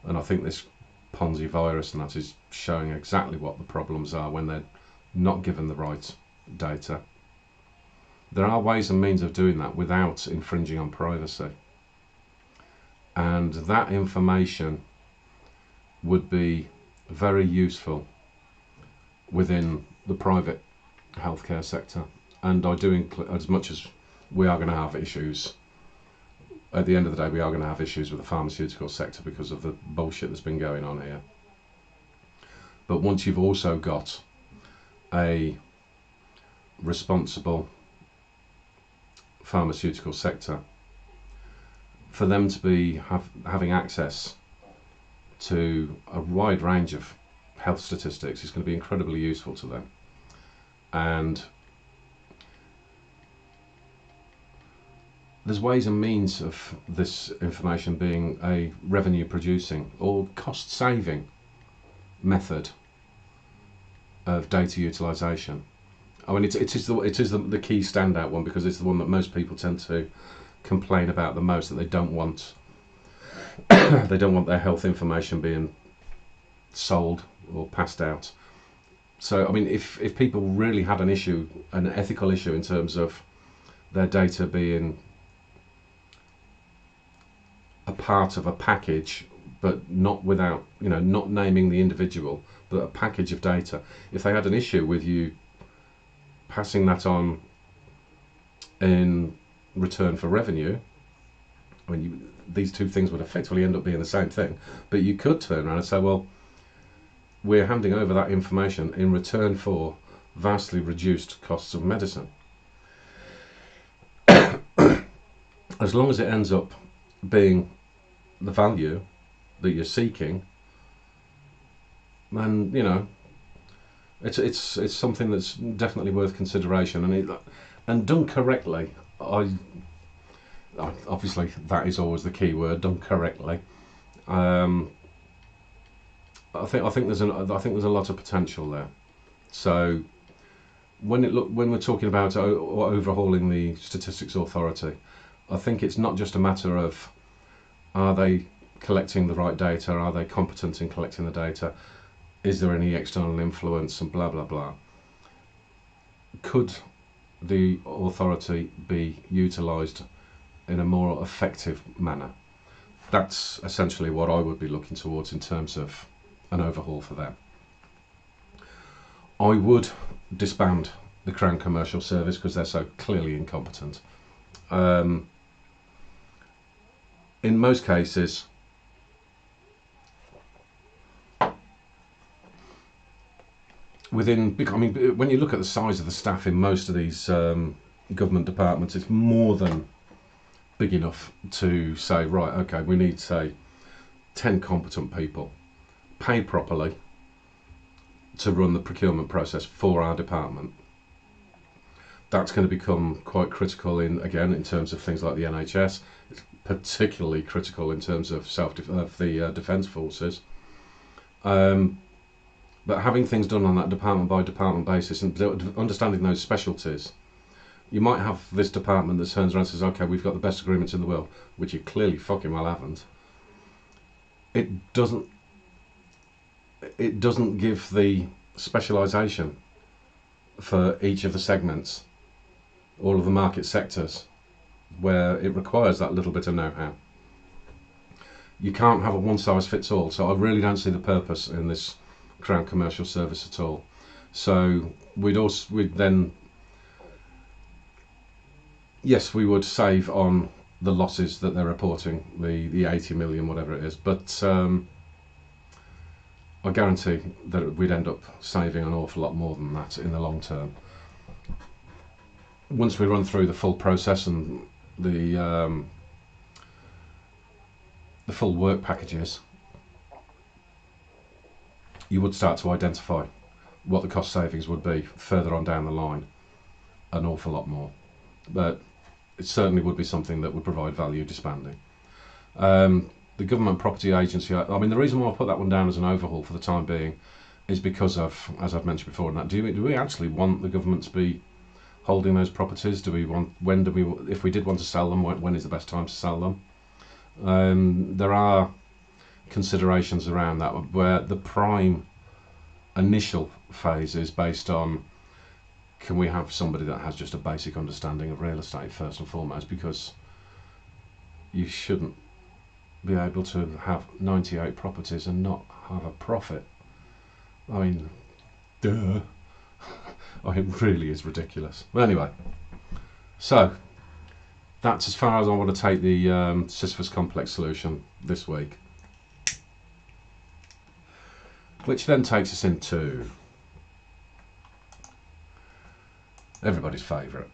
And I think this Ponzi virus and that is showing exactly what the problems are when they're not given the right data. There are ways and means of doing that without infringing on privacy. And that information would be very useful within the private healthcare sector. And I do include, as much as we are going to have issues, at the end of the day, we are going to have issues with the pharmaceutical sector because of the bullshit that's been going on here. But once you've also got a responsible pharmaceutical sector, for them to be having access to a wide range of health statistics is going to be incredibly useful to them. And there's ways and means of this information being a revenue producing or cost saving method of data utilization. I mean, it is the key standout one because it's the one that most people tend to complain about the most, that they don't want they don't want their health information being sold or passed out. So I mean, if people really had an issue, an ethical issue in terms of their data being a part of a package, but not without, not naming the individual, but a package of data, if they had an issue with you passing that on in return for revenue, I mean, these two things would effectively end up being the same thing, but you could turn around and say, well, we're handing over that information in return for vastly reduced costs of medicine. As long as it ends up being the value that you're seeking, then it's something that's definitely worth consideration, and done correctly. Obviously that is always the key word, done correctly. I think there's a lot of potential there. So when we're talking about overhauling the Statistics Authority, I think it's not just a matter of, are they collecting the right data? Are they competent in collecting the data? Is there any external influence and blah, blah, blah? Could the authority be utilised in a more effective manner? That's essentially what I would be looking towards in terms of an overhaul for them. I would disband the Crown Commercial Service because they're so clearly incompetent. In most cases, when you look at the size of the staff in most of these government departments, it's more than big enough to say, right, okay, we need, say, 10 competent people paid properly to run the procurement process for our department. That's going to become quite critical in terms of things like the NHS. It's particularly critical in terms of the defence forces. But having things done on that department by department basis and understanding those specialties, you might have this department that turns around and says, okay, we've got the best agreements in the world, which you clearly fucking well haven't. It doesn't give the specialisation for each of the segments, all of the market sectors, where it requires that little bit of know-how. You can't have a one-size-fits-all, so I really don't see the purpose in this Crown Commercial Service at all. So we'd then, yes, we would save on the losses that they're reporting, the 80 million, whatever it is, but I guarantee that we'd end up saving an awful lot more than that in the long term. Once we run through the full process and the full work packages, you would start to identify what the cost savings would be further on down the line, an awful lot more. But it certainly would be something that would provide value disbanding. The Government Property Agency, I mean, the reason why I put that one down as an overhaul for the time being is because of, as I've mentioned before, do we actually want the government to be holding those properties? If we did want to sell them, when is the best time to sell them? There are considerations around that where the prime initial phase is based on, can we have somebody that has just a basic understanding of real estate first and foremost, because you shouldn't be able to have 98 properties and not have a profit. I mean, duh. It really is ridiculous. But anyway, so that's as far as I want to take the Sisyphus complex solution this week. Which then takes us into everybody's favourite.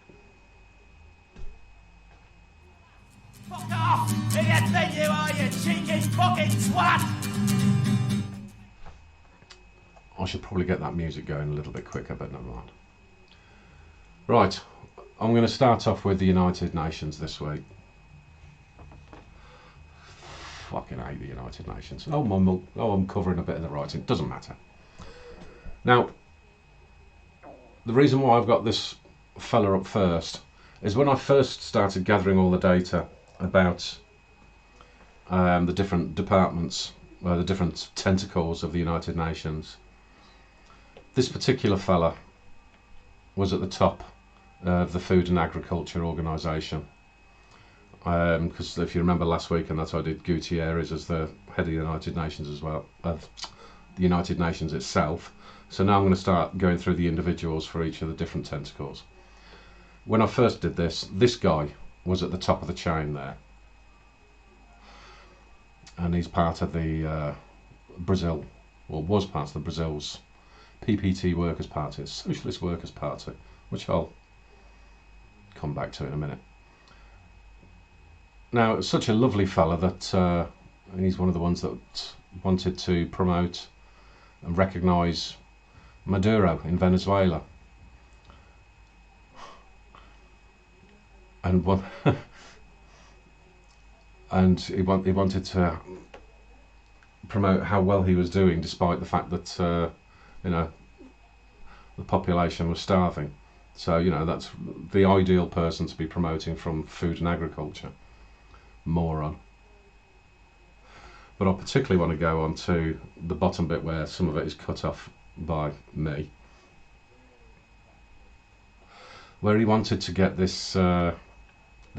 Fuck off! Who do you think you are, you cheeky fucking twat? I should probably get that music going a little bit quicker, but never mind. Right, I'm going to start off with the United Nations this week. Fucking hate the United Nations. I'm covering a bit of the writing. Doesn't matter. Now, the reason why I've got this fella up first is when I first started gathering all the data about the different departments, the different tentacles of the United Nations. This particular fella was at the top of the Food and Agriculture Organisation. Because if you remember last week, and that's why I did Gutierrez as the head of the United Nations as well, of the United Nations itself. So now I'm going to start going through the individuals for each of the different tentacles. When I first did this guy was at the top of the chain there. And he's part of the Brazil, or was part of the Brazil's PPT Workers' Party, Socialist Workers' Party, which I'll come back to in a minute. Now, it's such a lovely fella that he's one of the ones that wanted to promote and recognise Maduro in Venezuela. And and he wanted to promote how well he was doing, despite the fact that the population was starving. So that's the ideal person to be promoting from food and agriculture. Moron. But I particularly want to go on to the bottom bit where some of it is cut off by me, where he wanted to get this the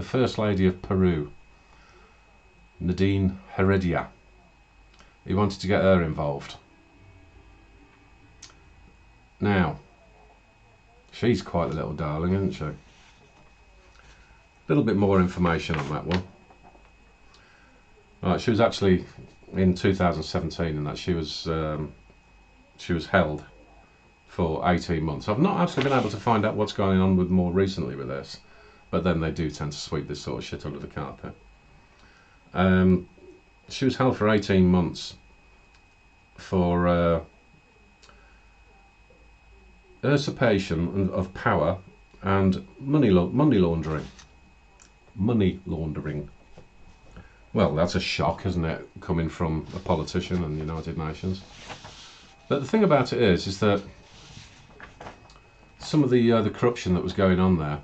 First Lady of Peru, Nadine Heredia. He wanted to get her involved. Now, she's quite a little darling, isn't she? A little bit more information on that one. Right, she was actually in 2017, and that she was held for 18 months. I've not actually been able to find out what's going on with more recently with this, but then they do tend to sweep this sort of shit under the carpet. She was held for 18 months for usurpation of power and money laundering. Money laundering. Well, that's a shock, isn't it, coming from a politician in the United Nations? But the thing about it is that some of the corruption that was going on there,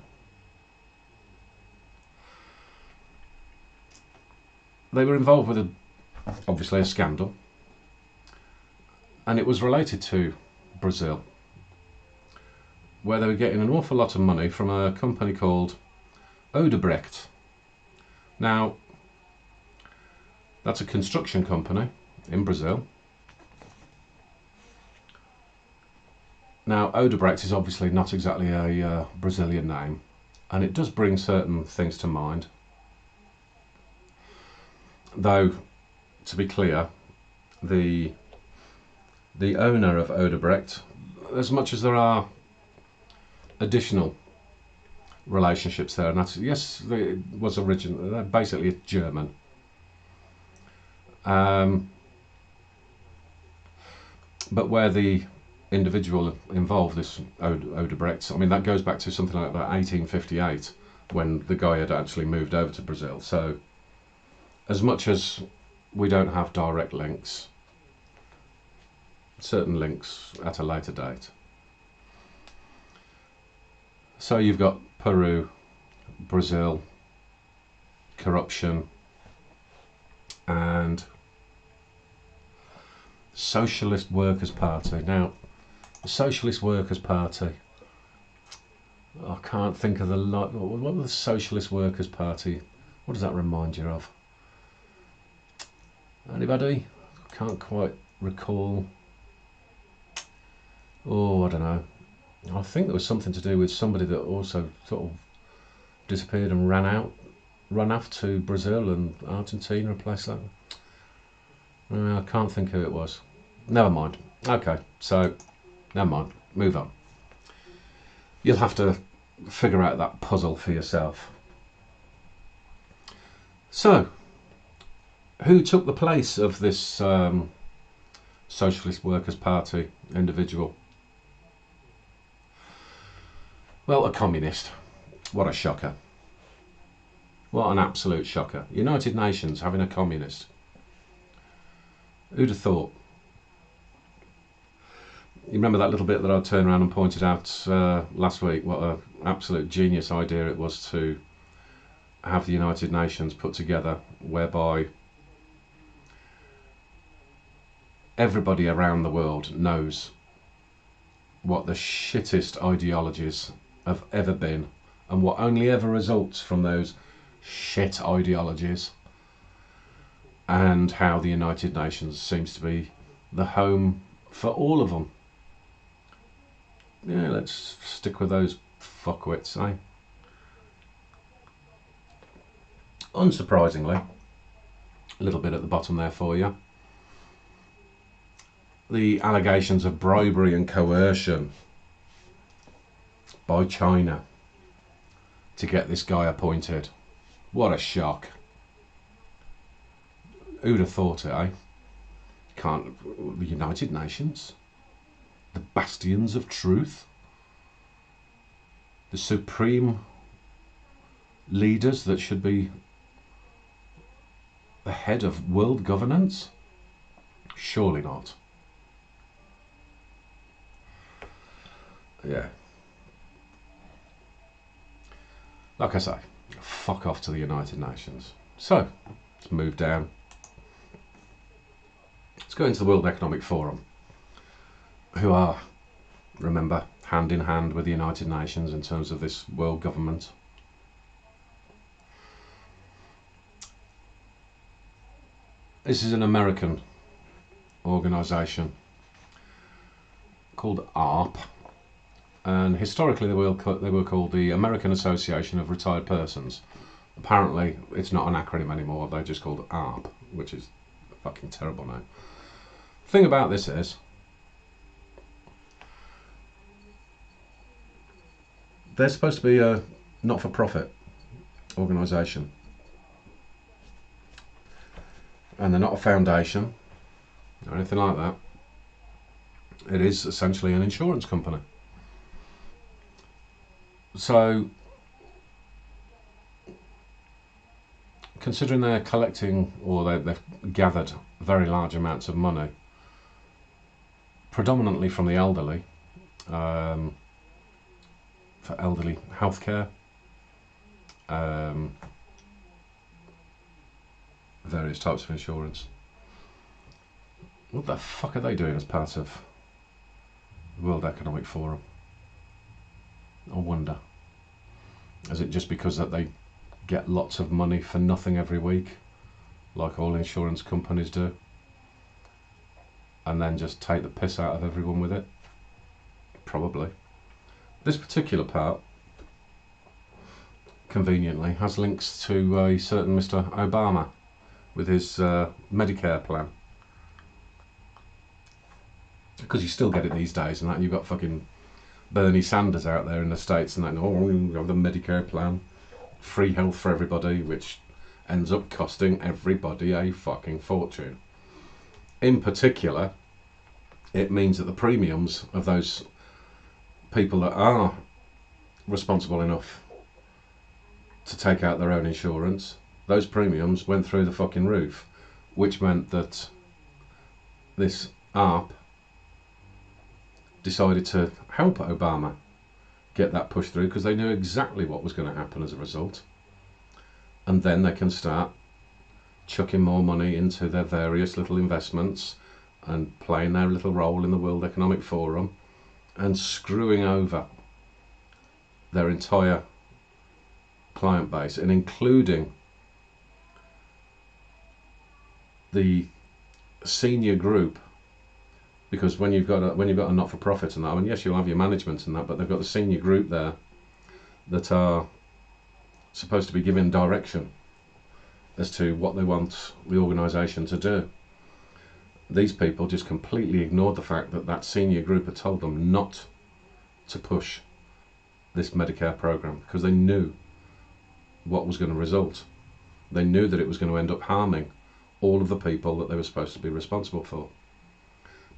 they were involved with obviously a scandal, and it was related to Brazil, where they were getting an awful lot of money from a company called Odebrecht. Now, that's a construction company in Brazil. Now, Odebrecht is obviously not exactly a Brazilian name, and it does bring certain things to mind. Though, to be clear, the owner of Odebrecht, as much as there are additional relationships there, and that's, yes, it was originally basically German. But where the individual involved, this Odebrecht, I mean, that goes back to something like about 1858, when the guy had actually moved over to Brazil. So as much as we don't have direct links, certain links at a later date. So you've got Peru, Brazil, corruption, and Socialist Workers' Party. Now, the Socialist Workers' Party, I can't think of the lot. What was the Socialist Workers' Party? What does that remind you of? Anybody? Can't quite recall. Oh, I don't know. I think there was something to do with somebody that also sort of disappeared and ran off to Brazil and Argentina, a place like that. I can't think who it was. Never mind. Okay, so never mind. Move on. You'll have to figure out that puzzle for yourself. So, who took the place of this Socialist Workers' Party individual? Well, a communist. What a shocker. What an absolute shocker. United Nations having a communist. Who'd have thought? You remember that little bit that I turned around and pointed out last week? What an absolute genius idea it was to have the United Nations put together, whereby everybody around the world knows what the shittest ideologies have ever been, and what only ever results from those shit ideologies, and how the United Nations seems to be the home for all of them. Yeah, let's stick with those fuckwits, eh? Unsurprisingly, a little bit at the bottom there for you. The allegations of bribery and coercion by China to get this guy appointed. What a shock. Who'd have thought it, eh? The United Nations? The bastions of truth? The supreme leaders that should be the head of world governance? Surely not. Yeah. Like I say, fuck off to the United Nations. So, let's move down. Let's go into the World Economic Forum, who are, remember, hand in hand with the United Nations in terms of this world government. This is an American organisation called ARP, and historically they were called the American Association of Retired Persons. Apparently it's not an acronym anymore, they're just called ARP, which is a fucking terrible name. The thing about this is, they're supposed to be a not-for-profit organisation, and they're not a foundation or anything like that. It is essentially an insurance company. So, considering they're collecting, or they've gathered very large amounts of money, predominantly from the elderly, for elderly healthcare, various types of insurance. What the fuck are they doing as part of the World Economic Forum? I wonder. Is it just because that they get lots of money for nothing every week, like all insurance companies do, and then just take the piss out of everyone with it? Probably. This particular part, conveniently, has links to a certain Mr. Obama with his Medicare plan, because you still get it these days, and that you've got fucking Bernie Sanders out there in the States and that, oh, you have the Medicare plan, free health for everybody, which ends up costing everybody a fucking fortune. In particular, it means that the premiums of those people that are responsible enough to take out their own insurance, those premiums went through the fucking roof, which meant that this ARP decided to help Obama get that pushed through, because they knew exactly what was going to happen as a result. And then they can start chucking more money into their various little investments and playing their little role in the World Economic Forum and screwing over their entire client base, and including the senior group. Because when you've got a not-for-profit and that, I mean, yes, you'll have your management and that, but they've got the senior group there that are supposed to be giving direction as to what they want the organisation to do. These people just completely ignored the fact that that senior group had told them not to push this Medicare program, because they knew what was going to result. They knew that it was going to end up harming all of the people that they were supposed to be responsible for.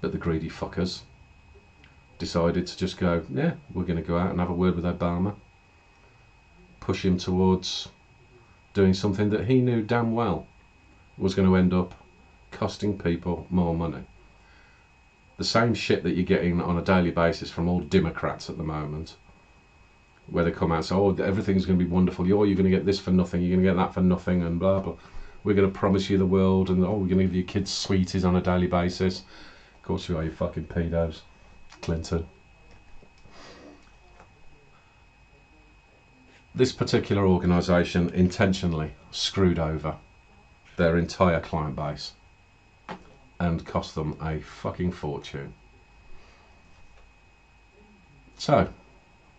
But the greedy fuckers decided to just go, yeah, we're going to go out and have a word with Obama, push him towards doing something that he knew damn well was going to end up costing people more money. The same shit that you're getting on a daily basis from all Democrats at the moment, where they come out and say, oh, everything's going to be wonderful, you're going to get this for nothing, you're going to get that for nothing, and blah blah. We're going to promise you the world, and oh, we're going to give your kids sweeties on a daily basis. Of course you are, you fucking pedos, Clinton. This particular organisation intentionally screwed over their entire client base and cost them a fucking fortune. So,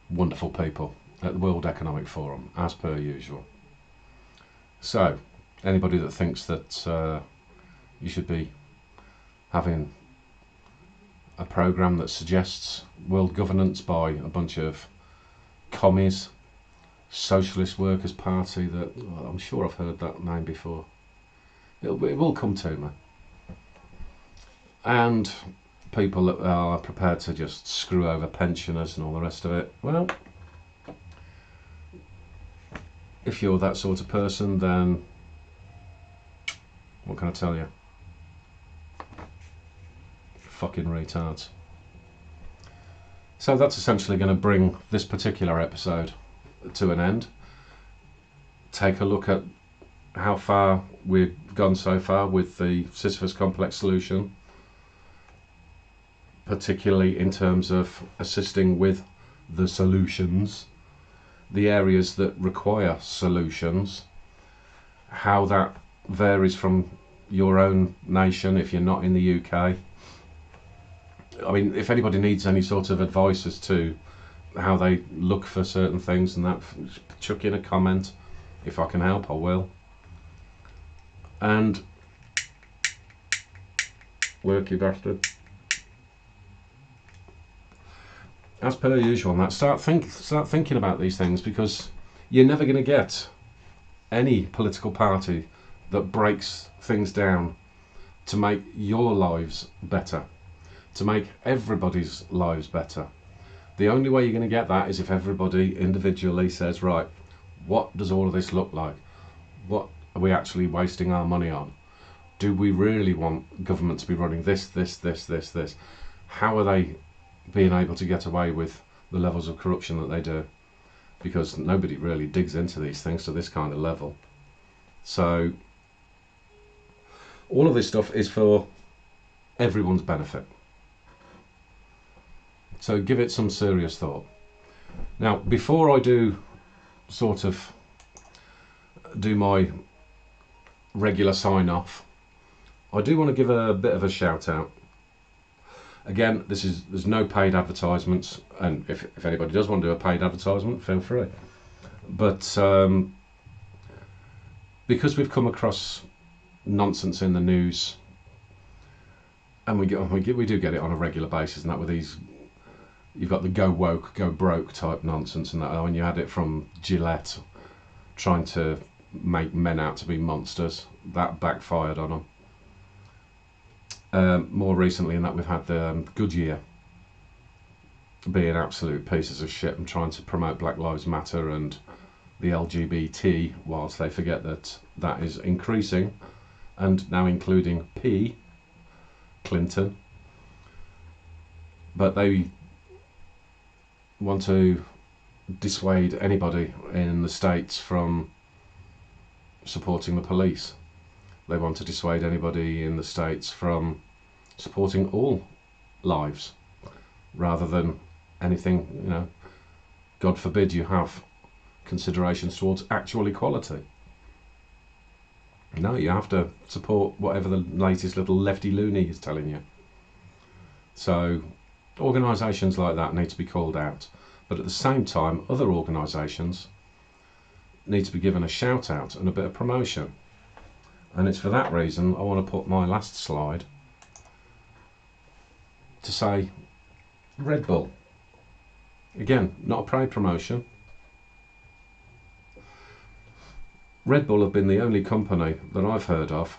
wonderful people at the World Economic Forum, as per usual. So, anybody that thinks that you should be having a program that suggests world governance by a bunch of commies, Socialist Workers' Party, that, well, I'm sure I've heard that name before. It will come to me. And people that are prepared to just screw over pensioners and all the rest of it. Well, if you're that sort of person, then what can I tell you? Fucking retards. So that's essentially going to bring this particular episode to an end. Take a look at how far we've gone so far with the Sisyphus complex solution, particularly in terms of assisting with the solutions, the areas that require solutions, how that varies from your own nation if you're not in the UK. I mean, if anybody needs any sort of advice as to how they look for certain things and that, chuck in a comment. If I can help, I will. And work, you bastard. As per usual, Matt, start thinking about these things, because you're never going to get any political party that breaks things down to make your lives better, to make everybody's lives better. The only way you're going to get that is if everybody individually says, right, what does all of this look like? What are we actually wasting our money on? Do we really want government to be running this? How are they being able to get away with the levels of corruption that they do? Because nobody really digs into these things to this kind of level. So all of this stuff is for everyone's benefit. So give it some serious thought. Now, before I do my regular sign off, I do want to give a bit of a shout out. Again, there's no paid advertisements, and if anybody does want to do a paid advertisement, feel free. But because we've come across nonsense in the news, and we do get it on a regular basis, and that with these, you've got the go woke, go broke type nonsense, and that when you had it from Gillette trying to make men out to be monsters, that backfired on them. More recently in that, we've had the Goodyear being absolute pieces of shit and trying to promote Black Lives Matter and the LGBT, whilst they forget that that is increasing, and now including P. Clinton. But they want to dissuade anybody in the States from supporting the police. They want to dissuade anybody in the States from supporting all lives, rather than anything, God forbid you have considerations towards actual equality. No, you have to support whatever the latest little lefty loony is telling you. So organisations like that need to be called out, but at the same time other organisations need to be given a shout out and a bit of promotion. And it's for that reason I want to put my last slide to say Red Bull. Again, not a paid promotion. Red Bull have been the only company that I've heard of,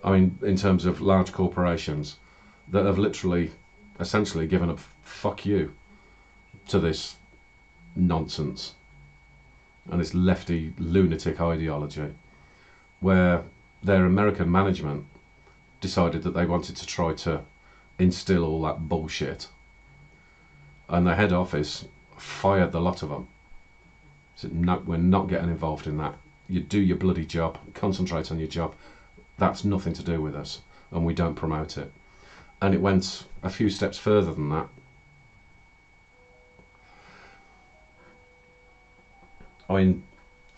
I mean in terms of large corporations, that have literally essentially given a fuck you to this nonsense and this lefty lunatic ideology, where their American management decided that they wanted to try to instill all that bullshit, and the head office fired the lot of them. Said, no, we're not getting involved in that. You do your bloody job, concentrate on your job. That's nothing to do with us, and we don't promote it. And it went a few steps further than that. I mean,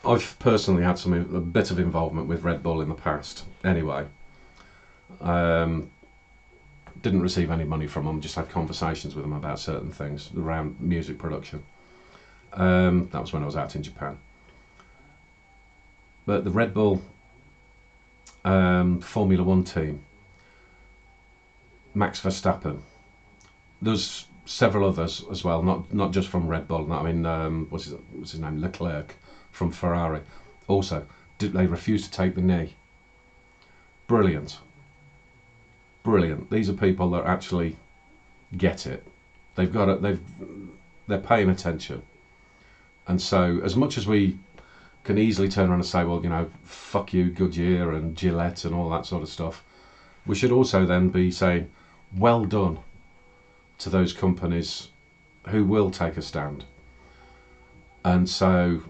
I've personally had a bit of involvement with Red Bull in the past. Anyway, didn't receive any money from them. Just had conversations with them about certain things around music production. That was when I was out in Japan. But the Red Bull Formula One team, Max Verstappen, there's several others as well, not just from Red Bull. I mean, what's his name? Leclerc from Ferrari. Also, they refused to take the knee. Brilliant. These are people that actually get it. They've got it. They're paying attention. And so, as much as we can easily turn around and say, well, fuck you, Goodyear and Gillette and all that sort of stuff, we should also then be saying, well done to those companies who will take a stand. And so,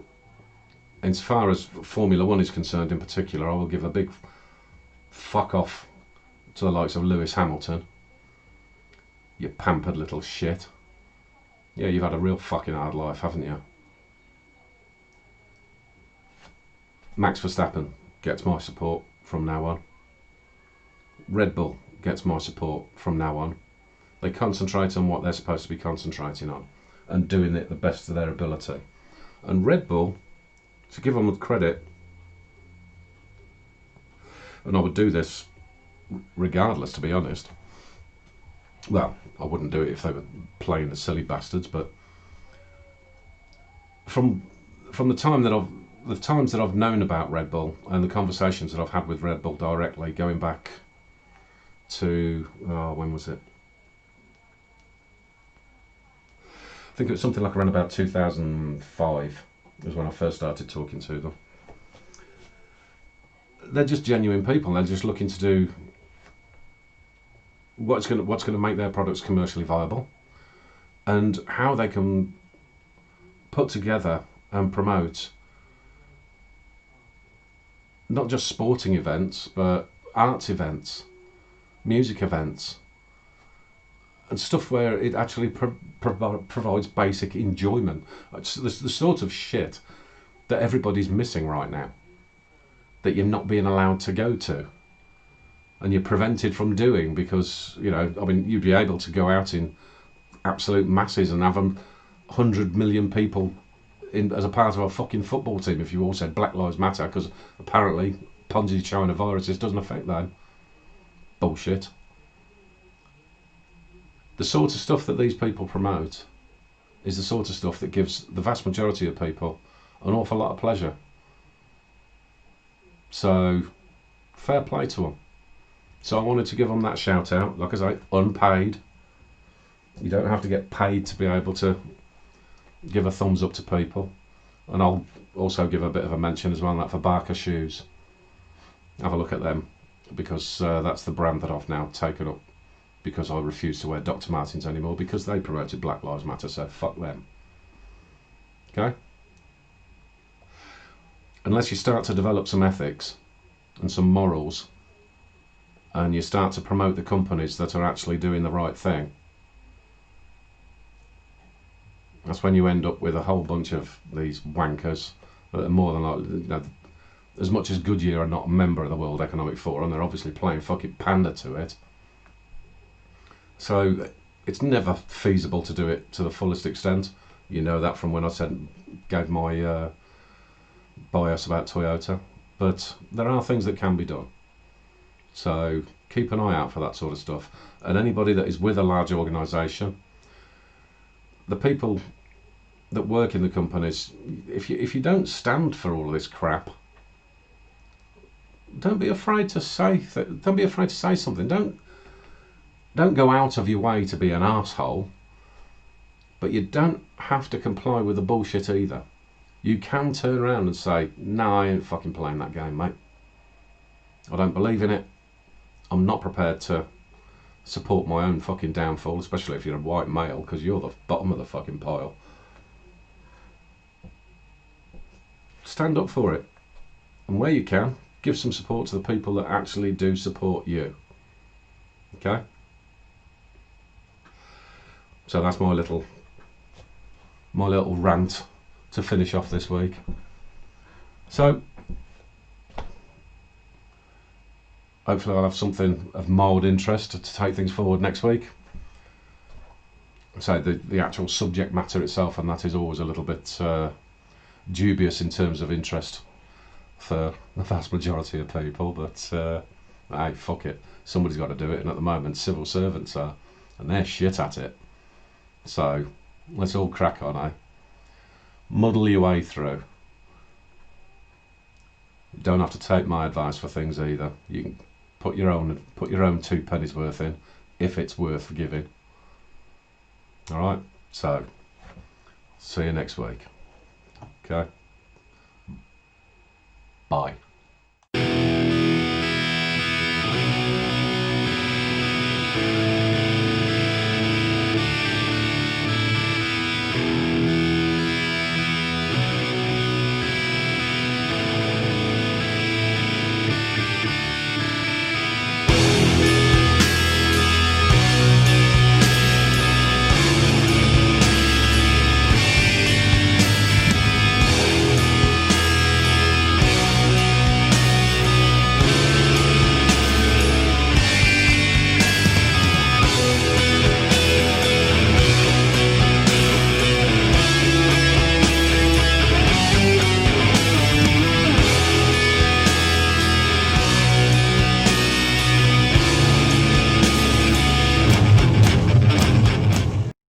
as far as Formula One is concerned in particular, I will give a big fuck off to the likes of Lewis Hamilton. You pampered little shit. Yeah, you've had a real fucking hard life, haven't you? Max Verstappen gets my support from now on. Red Bull gets my support from now on. They concentrate on what they're supposed to be concentrating on and doing it the best of their ability. And Red Bull, to give them credit, and I would do this regardless, to be honest. Well, I wouldn't do it if they were playing the silly bastards, but from the times that I've known about Red Bull and the conversations that I've had with Red Bull directly, going back to when was it? I think it was something like around about 2005 was when I first started talking to them. They're just genuine people. They're just looking to do what's going to make their products commercially viable, and how they can put together and promote not just sporting events, but arts events, music events, and stuff where it actually provides basic enjoyment. It's the sort of shit that everybody's missing right now, that you're not being allowed to go to, and you're prevented from doing because, you know, I mean, you'd be able to go out in absolute masses and have 100 million people in as a part of a fucking football team if you all said Black Lives Matter, because apparently Ponzi China viruses doesn't affect them. Bullshit. The sort of stuff that these people promote is the sort of stuff that gives the vast majority of people an awful lot of pleasure. So, fair play to them. So I wanted to give them that shout out. Like I say, unpaid. You don't have to get paid to be able to give a thumbs up to people. And I'll also give a bit of a mention as well on that for Barker shoes. Have a look at them, because that's the brand that I've now taken up, because I refuse to wear Dr. Martens anymore because they promoted Black Lives Matter, so fuck them. Okay? Unless you start to develop some ethics and some morals, and you start to promote the companies that are actually doing the right thing, that's when you end up with a whole bunch of these wankers that are more than likely, you know, as much as Goodyear are not a member of the World Economic Forum, they're obviously playing fucking pander to it. So it's never feasible to do it to the fullest extent. You know that from when I gave my bias about Toyota. But there are things that can be done. So keep an eye out for that sort of stuff. And anybody that is with a large organisation, the people that work in the companies, if you don't stand for all of this crap, don't be afraid to say something. Don't go out of your way to be an arsehole, but you don't have to comply with the bullshit either. You can turn around and say, no, I ain't fucking playing that game, mate. I don't believe in it. I'm not prepared to support my own fucking downfall, especially if you're a white male, because you're the bottom of the fucking pile. Stand up for it. And where you can, give some support to the people that actually do support you. Okay? So that's my little rant to finish off this week. So hopefully I'll have something of mild interest to take things forward next week. So the actual subject matter itself, and that is always a little bit dubious in terms of interest for the vast majority of people, but hey, fuck it, somebody's got to do it, and at the moment civil servants are, and they're shit at it. So let's all crack on, eh? Muddle your way through. You don't have to take my advice for things either. You can put your own 2 pennies worth in, if it's worth giving. All right, so see you next week. Okay, bye.